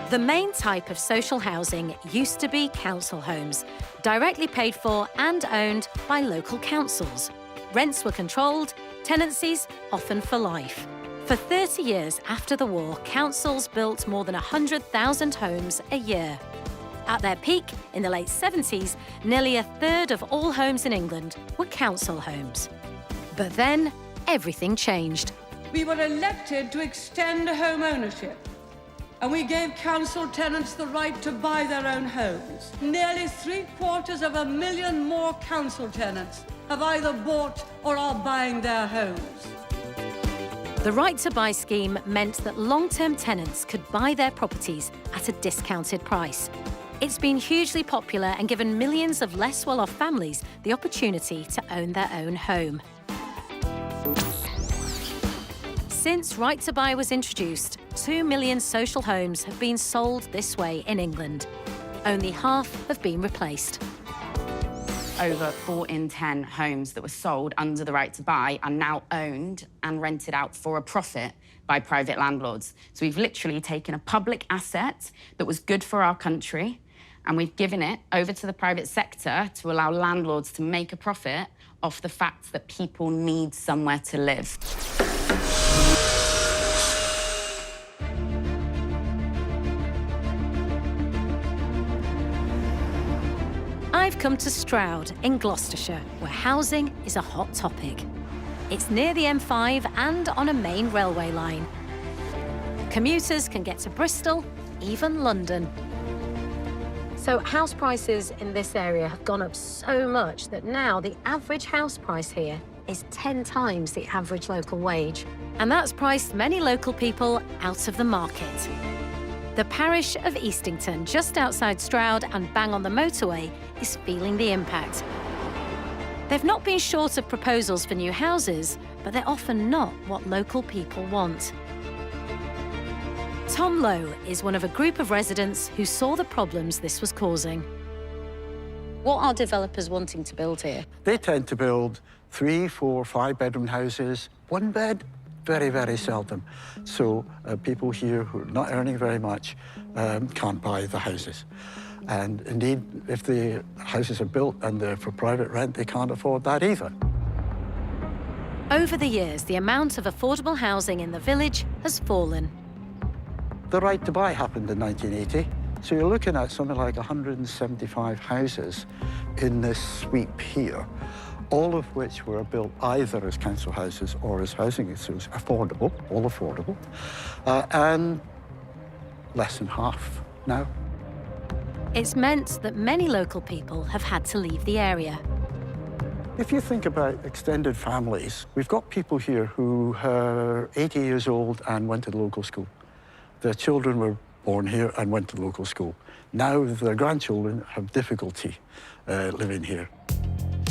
The main type of social housing used to be council homes, directly paid for and owned by local councils. Rents were controlled, tenancies often for life. For 30 years after the war, councils built more than 100,000 homes a year. At their peak, in the late 70s, nearly a third of all homes in England were council homes. But then, everything changed. We were elected to extend home ownership, and we gave council tenants the right to buy their own homes. Nearly 750,000 more council tenants have either bought or are buying their homes. The Right to Buy scheme meant that long-term tenants could buy their properties at a discounted price. It's been hugely popular and given millions of less well-off families the opportunity to own their own home. Since Right to Buy was introduced, 2 million social homes have been sold this way in England. Only half have been replaced. Over 4 in 10 homes that were sold under the Right to Buy are now owned and rented out for a profit by private landlords. So we've literally taken a public asset that was good for our country, and we've given it over to the private sector to allow landlords to make a profit off the fact that people need somewhere to live. I've come to Stroud in Gloucestershire, where housing is a hot topic. It's near the M5 and on a main railway line. Commuters can get to Bristol, even London. So house prices in this area have gone up so much that now the average house price here is 10 times the average local wage. And that's priced many local people out of the market. The parish of Eastington, just outside Stroud and bang on the motorway, is feeling the impact. They've not been short of proposals for new houses, but they're often not what local people want. Tom Lowe is one of a group of residents who saw the problems this was causing. What are developers wanting to build here? They tend to build 3, 4, 5-bedroom houses. 1 bed, very, very seldom. So people here who are not earning very much can't buy the houses. And indeed, if the houses are built and they're for private rent, they can't afford that either. Over the years, the amount of affordable housing in the village has fallen. The right to buy happened in 1980. So you're looking at something like 175 houses in this sweep here, all of which were built either as council houses or as housing associations, affordable, all affordable, and less than half now. It's meant that many local people have had to leave the area. If you think about extended families, we've got people here who are 80 years old and went to the local school. Their children were born here and went to the local school. Now their grandchildren have difficulty living here.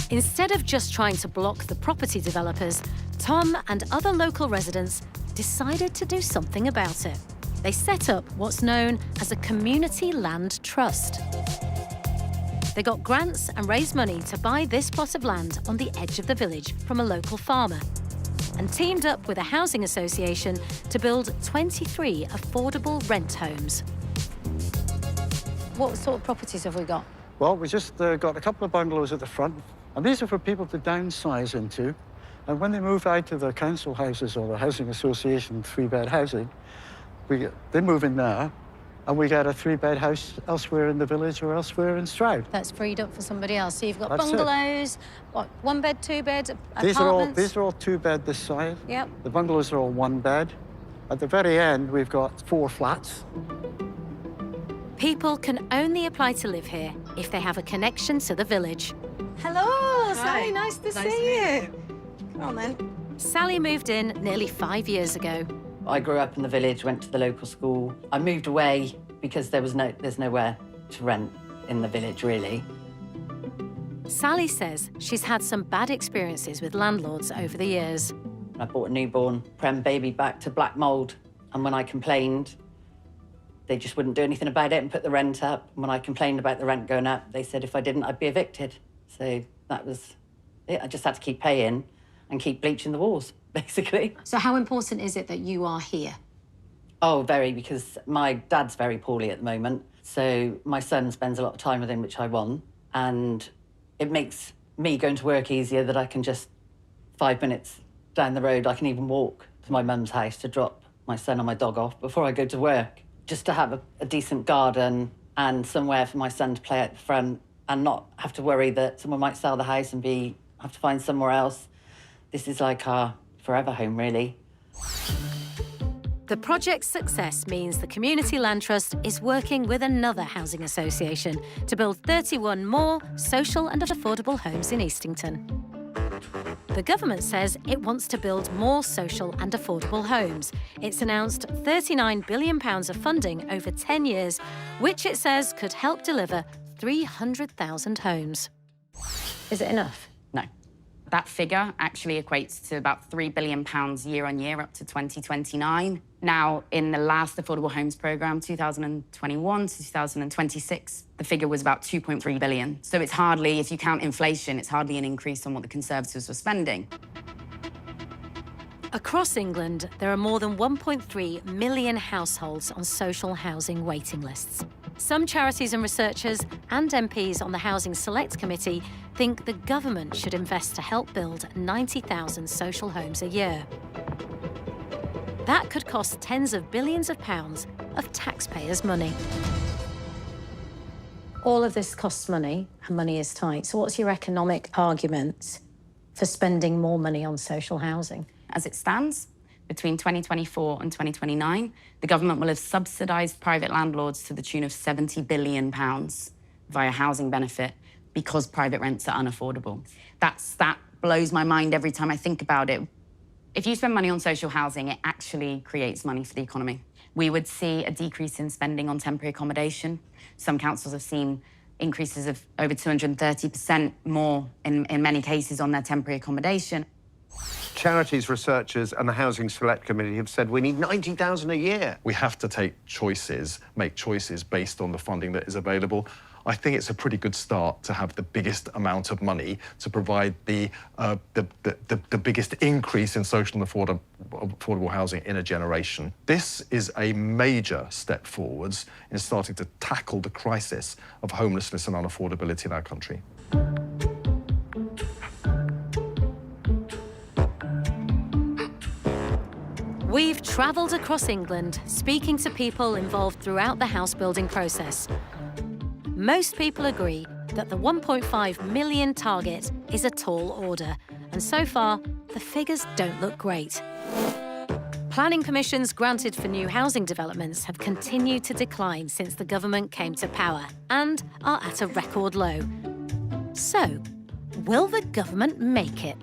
Instead of just trying to block the property developers, Tom and other local residents decided to do something about it. They set up what's known as a community land trust. They got grants and raised money to buy this plot of land on the edge of the village from a local farmer, and teamed up with a housing association to build 23 affordable rent homes. What sort of properties have we got? Well, we just got a couple of bungalows at the front, and these are for people to downsize into. And when they move out to the council houses or the housing association 3-bed housing, they move in there, and we get a 3-bed house elsewhere in the village or elsewhere in Stroud. That's freed up for somebody else. So you've got That's bungalows, what, 1-bed, 2-bed, apartments? These are all 2-bed this side. Yep. The bungalows are all 1-bed. At the very end, we've got 4 flats. People can only apply to live here if they have a connection to the village. Hello, Sally, nice to see you. Come on then. Sally moved in nearly 5 years ago. I grew up in the village, went to the local school. I moved away because there's nowhere to rent in the village, really. Sally says she's had some bad experiences with landlords over the years. I brought a newborn prem baby back to black mould, and when I complained, they just wouldn't do anything about it and put the rent up. And when I complained about the rent going up, they said if I didn't, I'd be evicted. So that was it. I just had to keep paying and keep bleaching the walls, basically. So how important is it that you are here? Oh, very, because my dad's very poorly at the moment. So my son spends a lot of time with him, which I want. And it makes me going to work easier that I can just 5 minutes down the road, I can even walk to my mum's house to drop my son and my dog off before I go to work. Just to have a decent garden and somewhere for my son to play at the front and not have to worry that someone might sell the house and have to find somewhere else. This is like our forever home, really. The project's success means the Community Land Trust is working with another housing association to build 31 more social and affordable homes in Eastington. The government says it wants to build more social and affordable homes. It's announced £39 billion of funding over 10 years, which it says could help deliver 300,000 homes. Is it enough? No. That figure actually equates to about £3 billion year on year up to 2029. Now, in the last Affordable Homes Programme, 2021 to 2026, the figure was about 2.3 billion. So it's hardly, if you count inflation, it's hardly an increase on what the Conservatives were spending. Across England, there are more than 1.3 million households on social housing waiting lists. Some charities and researchers and MPs on the Housing Select Committee think the government should invest to help build 90,000 social homes a year. That could cost tens of billions of pounds of taxpayers' money. All of this costs money, and money is tight. So what's your economic argument for spending more money on social housing? As it stands, between 2024 and 2029, the government will have subsidised private landlords to the tune of £70 billion via housing benefit because private rents are unaffordable. That blows my mind every time I think about it. If you spend money on social housing, it actually creates money for the economy. We would see a decrease in spending on temporary accommodation. Some councils have seen increases of over 230% more in many cases on their temporary accommodation. Charities, researchers and the Housing Select Committee have said we need 90,000 a year. We have to make choices based on the funding that is available. I think it's a pretty good start to have the biggest amount of money to provide the biggest increase in social and affordable housing in a generation. This is a major step forwards in starting to tackle the crisis of homelessness and unaffordability in our country. We've travelled across England, speaking to people involved throughout the house building process. Most people agree that the 1.5 million target is a tall order, and so far, the figures don't look great. Planning permissions granted for new housing developments have continued to decline since the government came to power and are at a record low. So, will the government make it?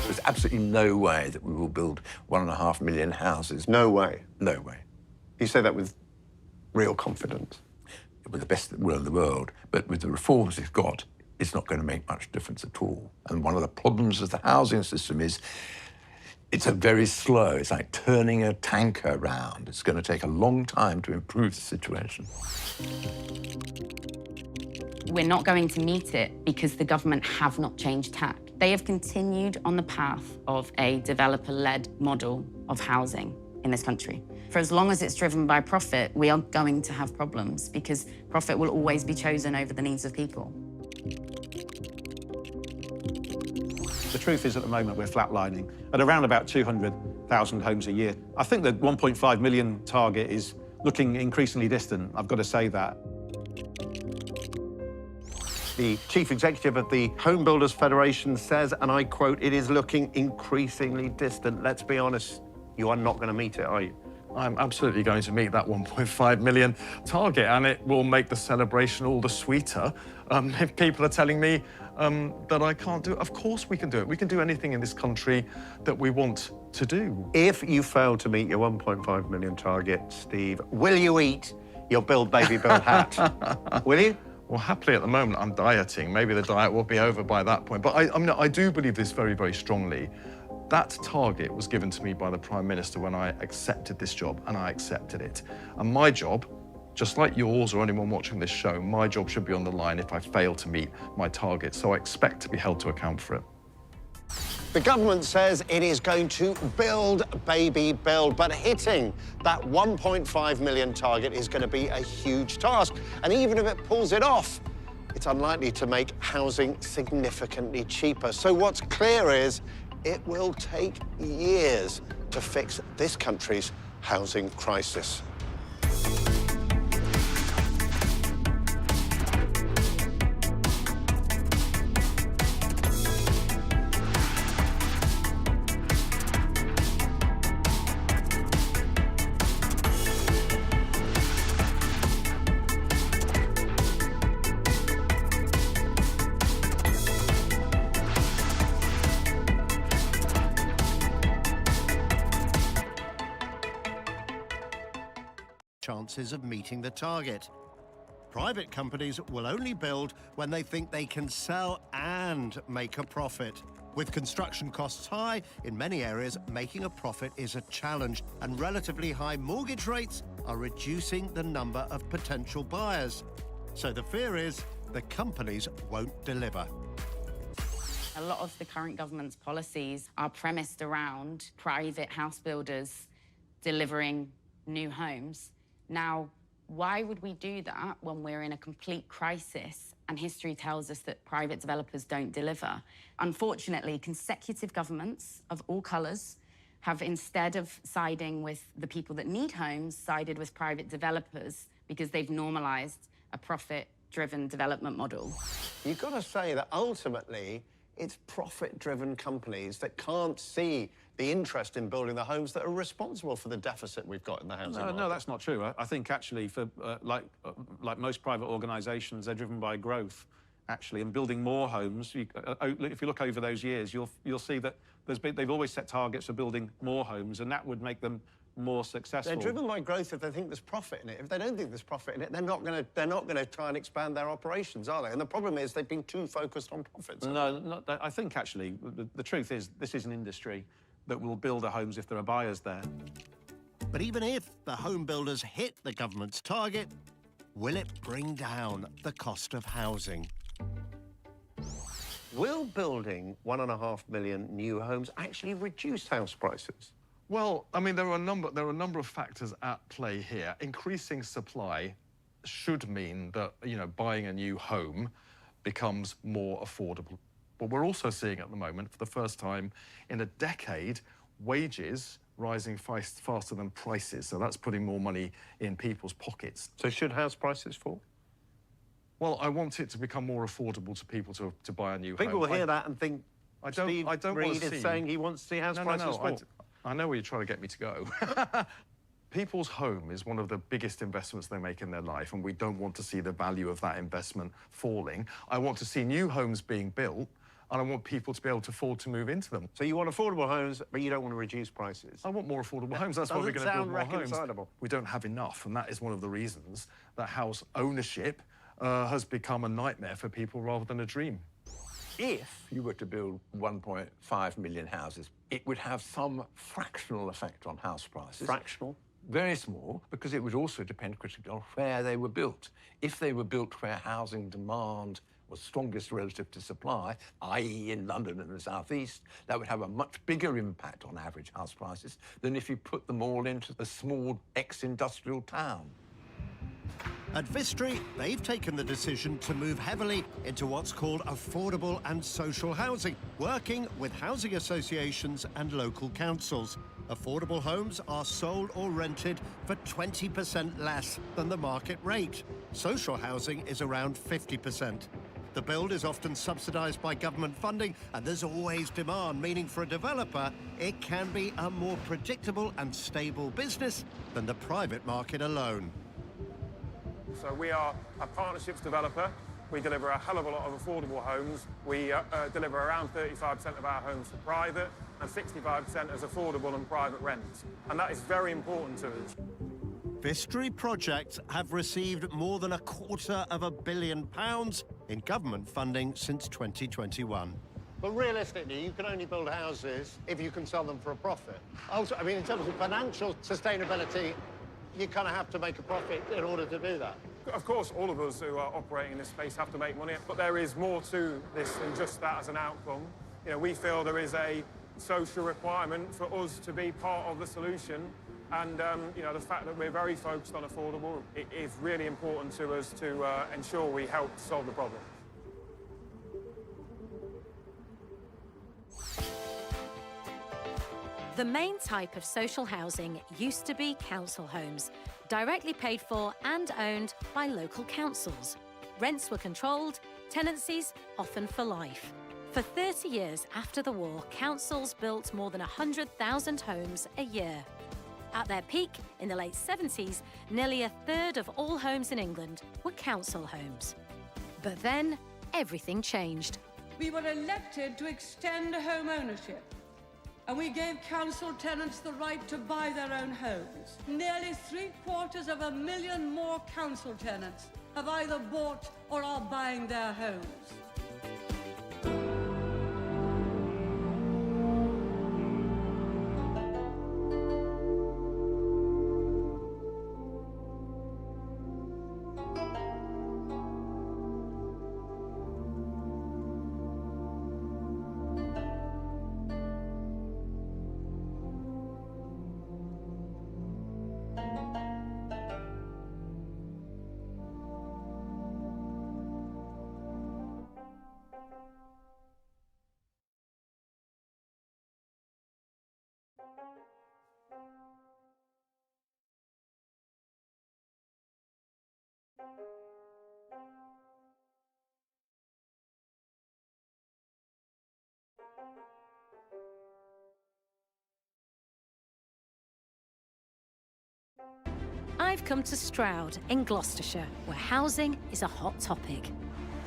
There's absolutely no way that we will build 1.5 million houses. No way? No way. You say that with real confidence? With the best will in the world, but with the reforms it's got, it's not going to make much difference at all. And one of the problems of the housing system is it's very slow. It's like turning a tanker around. It's going to take a long time to improve the situation. We're not going to meet it because the government have not changed tack. They have continued on the path of a developer-led model of housing in this country. For as long as it's driven by profit, we are going to have problems because profit will always be chosen over the needs of people. The truth is, at the moment, we're flatlining at around about 200,000 homes a year. I think the 1.5 million target is looking increasingly distant, I've got to say that. The chief executive of the Home Builders Federation says, and I quote, "It is looking increasingly distant." Let's be honest, you are not going to meet it, are you? I'm absolutely going to meet that 1.5 million target, and it will make the celebration all the sweeter if people are telling me that I can't do it. Of course we can do it. We can do anything in this country that we want to do. If you fail to meet your 1.5 million target, Steve, will you eat your Build Baby Build hat? Will you? Well, happily at the moment I'm dieting. Maybe the diet will be over by that point. But I do believe this very, very strongly. That target was given to me by the Prime Minister when I accepted this job, and I accepted it. And my job, just like yours or anyone watching this show, my job should be on the line if I fail to meet my target. So I expect to be held to account for it. The government says it is going to build, baby, build, but hitting that 1.5 million target is going to be a huge task. And even if it pulls it off, it's unlikely to make housing significantly cheaper. So what's clear is it will take years to fix this country's housing crisis. Chances of meeting the target. Private companies will only build when they think they can sell and make a profit. With construction costs high, in many areas, making a profit is a challenge, and relatively high mortgage rates are reducing the number of potential buyers. So the fear is the companies won't deliver. A lot of the current government's policies are premised around private house builders delivering new homes. Now, why would we do that when we're in a complete crisis and history tells us that private developers don't deliver? Unfortunately, consecutive governments of all colours have, instead of siding with the people that need homes, sided with private developers because they've normalised a profit-driven development model. You've got to say that ultimately it's profit-driven companies that can't see the interest in building the homes that are responsible for the deficit we've got in the housing market. No, that's not true. I think actually, for like most private organisations, they're driven by growth, actually, and building more homes. If you look over those years, you'll see that they've always set targets for building more homes, and that would make them more successful. They're driven by growth if they think there's profit in it. If they don't think there's profit in it, they're not going to try and expand their operations, are they? And the problem is they've been too focused on profits. No, I think actually the truth is this is an industry that will build the homes if there are buyers there. But even if the home builders hit the government's target, will it bring down the cost of housing? Will building 1.5 million new homes actually reduce house prices? Well, I mean, there are a number of factors at play here. Increasing supply should mean that, buying a new home becomes more affordable. But we're also seeing at the moment, for the first time in a decade, wages rising faster than prices, so that's putting more money in people's pockets. So should house prices fall? Well, I want it to become more affordable to people to buy a new home. People will hear that and think I don't Steve want Reed to is saying he wants to see house prices fall. I know where you're trying to get me to go. People's home is one of the biggest investments they make in their life, and we don't want to see the value of that investment falling. I want to see new homes being built, and I want people to be able to afford to move into them. So you want affordable homes, but you don't want to reduce prices? I want more affordable homes. That's why we're going to build more homes. We don't have enough, and that is one of the reasons that house ownership has become a nightmare for people rather than a dream. If you were to build 1.5 million houses, it would have some fractional effect on house prices. Fractional? Very small, because it would also depend critically on where they were built. If they were built where housing demand was strongest relative to supply, i.e. in London and the South East, that would have a much bigger impact on average house prices than if you put them all into a small ex-industrial town. At Vistry, they've taken the decision to move heavily into what's called affordable and social housing, working with housing associations and local councils. Affordable homes are sold or rented for 20% less than the market rate. Social housing is around 50%. The build is often subsidised by government funding, and there's always demand, meaning for a developer, it can be a more predictable and stable business than the private market alone. So we are a partnerships developer. We deliver a hell of a lot of affordable homes. We deliver around 35% of our homes for private and 65% as affordable and private rents. And that is very important to us. Vistry projects have received more than £250 million in government funding since 2021. But realistically, you can only build houses if you can sell them for a profit. Also, I mean, in terms of financial sustainability, you kind of have to make a profit in order to do that. Of course, all of us who are operating in this space have to make money, but there is more to this than just that as an outcome. You know, we feel there is a social requirement for us to be part of the solution, and you know, the fact that we're very focused on affordable, it is really important to us to ensure we help solve the problem. The main type of social housing used to be council homes, directly paid for and owned by local councils. Rents were controlled, tenancies often for life. For 30 years after the war, councils built more than 100,000 homes a year. At their peak, in the late 70s, nearly a third of all homes in England were council homes. But then, everything changed. We were elected to extend home ownership, and we gave council tenants the right to buy their own homes. Nearly 750,000 more council tenants have either bought or are buying their homes. I've come to Stroud in Gloucestershire, where housing is a hot topic.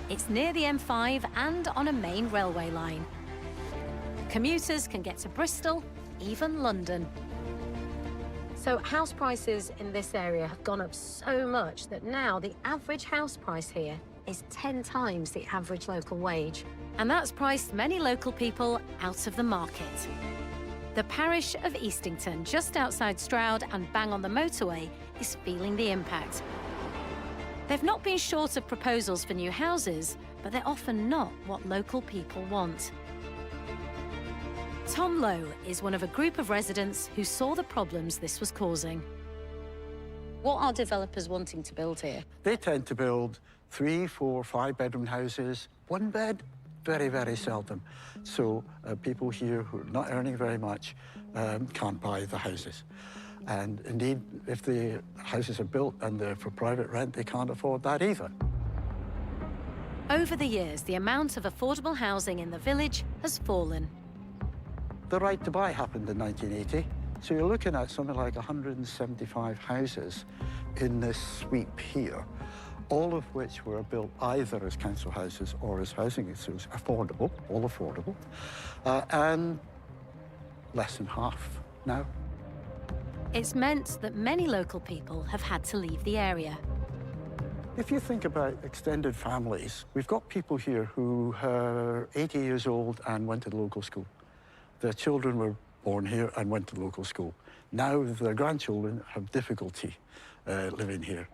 It's near the M5 and on a main railway line. Commuters can get to Bristol, even London. So house prices in this area have gone up so much that now the average house price here is 10 times the average local wage. And that's priced many local people out of the market. The parish of Eastington, just outside Stroud and bang on the motorway, is feeling the impact. They've not been short of proposals for new houses, but they're often not what local people want. Tom Lowe is one of a group of residents who saw the problems this was causing. What are developers wanting to build here? They tend to build 3, 4, 5 bedroom houses. One bed, very, very seldom. So people here who are not earning very much can't buy the houses. And indeed, if the houses are built and they're for private rent, they can't afford that either. Over the years, the amount of affordable housing in the village has fallen. The right to buy happened in 1980. So you're looking at something like 175 houses in this sweep here, all of which were built either as council houses or as housing associations, affordable, all affordable, and less than half now. It's meant that many local people have had to leave the area. If you think about extended families, we've got people here who are 80 years old and went to the local school. Their children were born here and went to local school. Now their grandchildren have difficulty living here.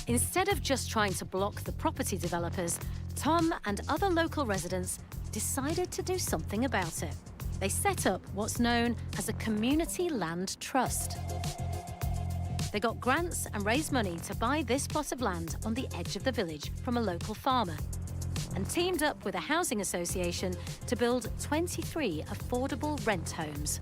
Instead of just trying to block the property developers, Tom and other local residents decided to do something about it. They set up what's known as a community land trust. They got grants and raised money to buy this plot of land on the edge of the village from a local farmer, and teamed up with a housing association to build 23 affordable rent homes.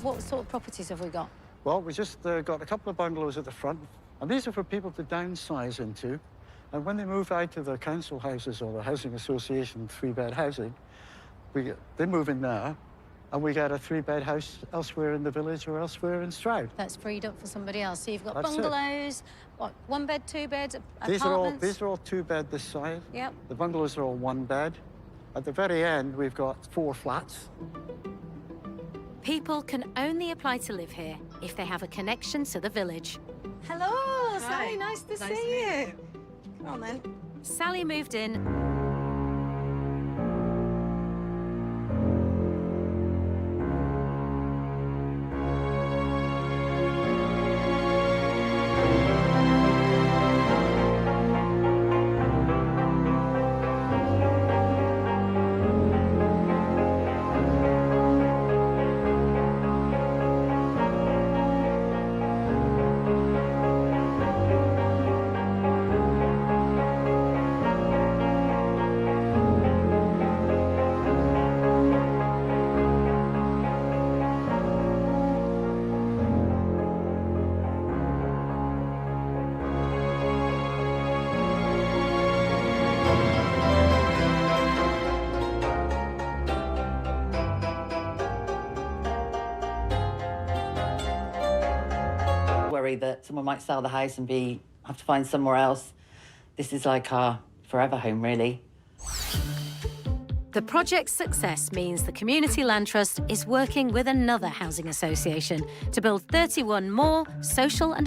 What sort of properties have we got? Well, we just got a couple of bungalows at the front, and these are for people to downsize into. And when they move out to the council houses or the housing association three-bed housing, they move in there, and we get a three-bed house elsewhere in the village or elsewhere in Stroud. That's freed up for somebody else. So you've got That's bungalows, what, one bed, two bed, apartments? These are all two-bed this side. Yep. The bungalows are all one bed. At the very end, we've got 4 flats. People can only apply to live here if they have a connection to the village. Hello, Sally, nice to see you. Come on then. Sally moved in worry that someone might sell the house and have to find somewhere else. This is like our forever home, really. The project's success means the Community Land Trust is working with another housing association to build 31 more social and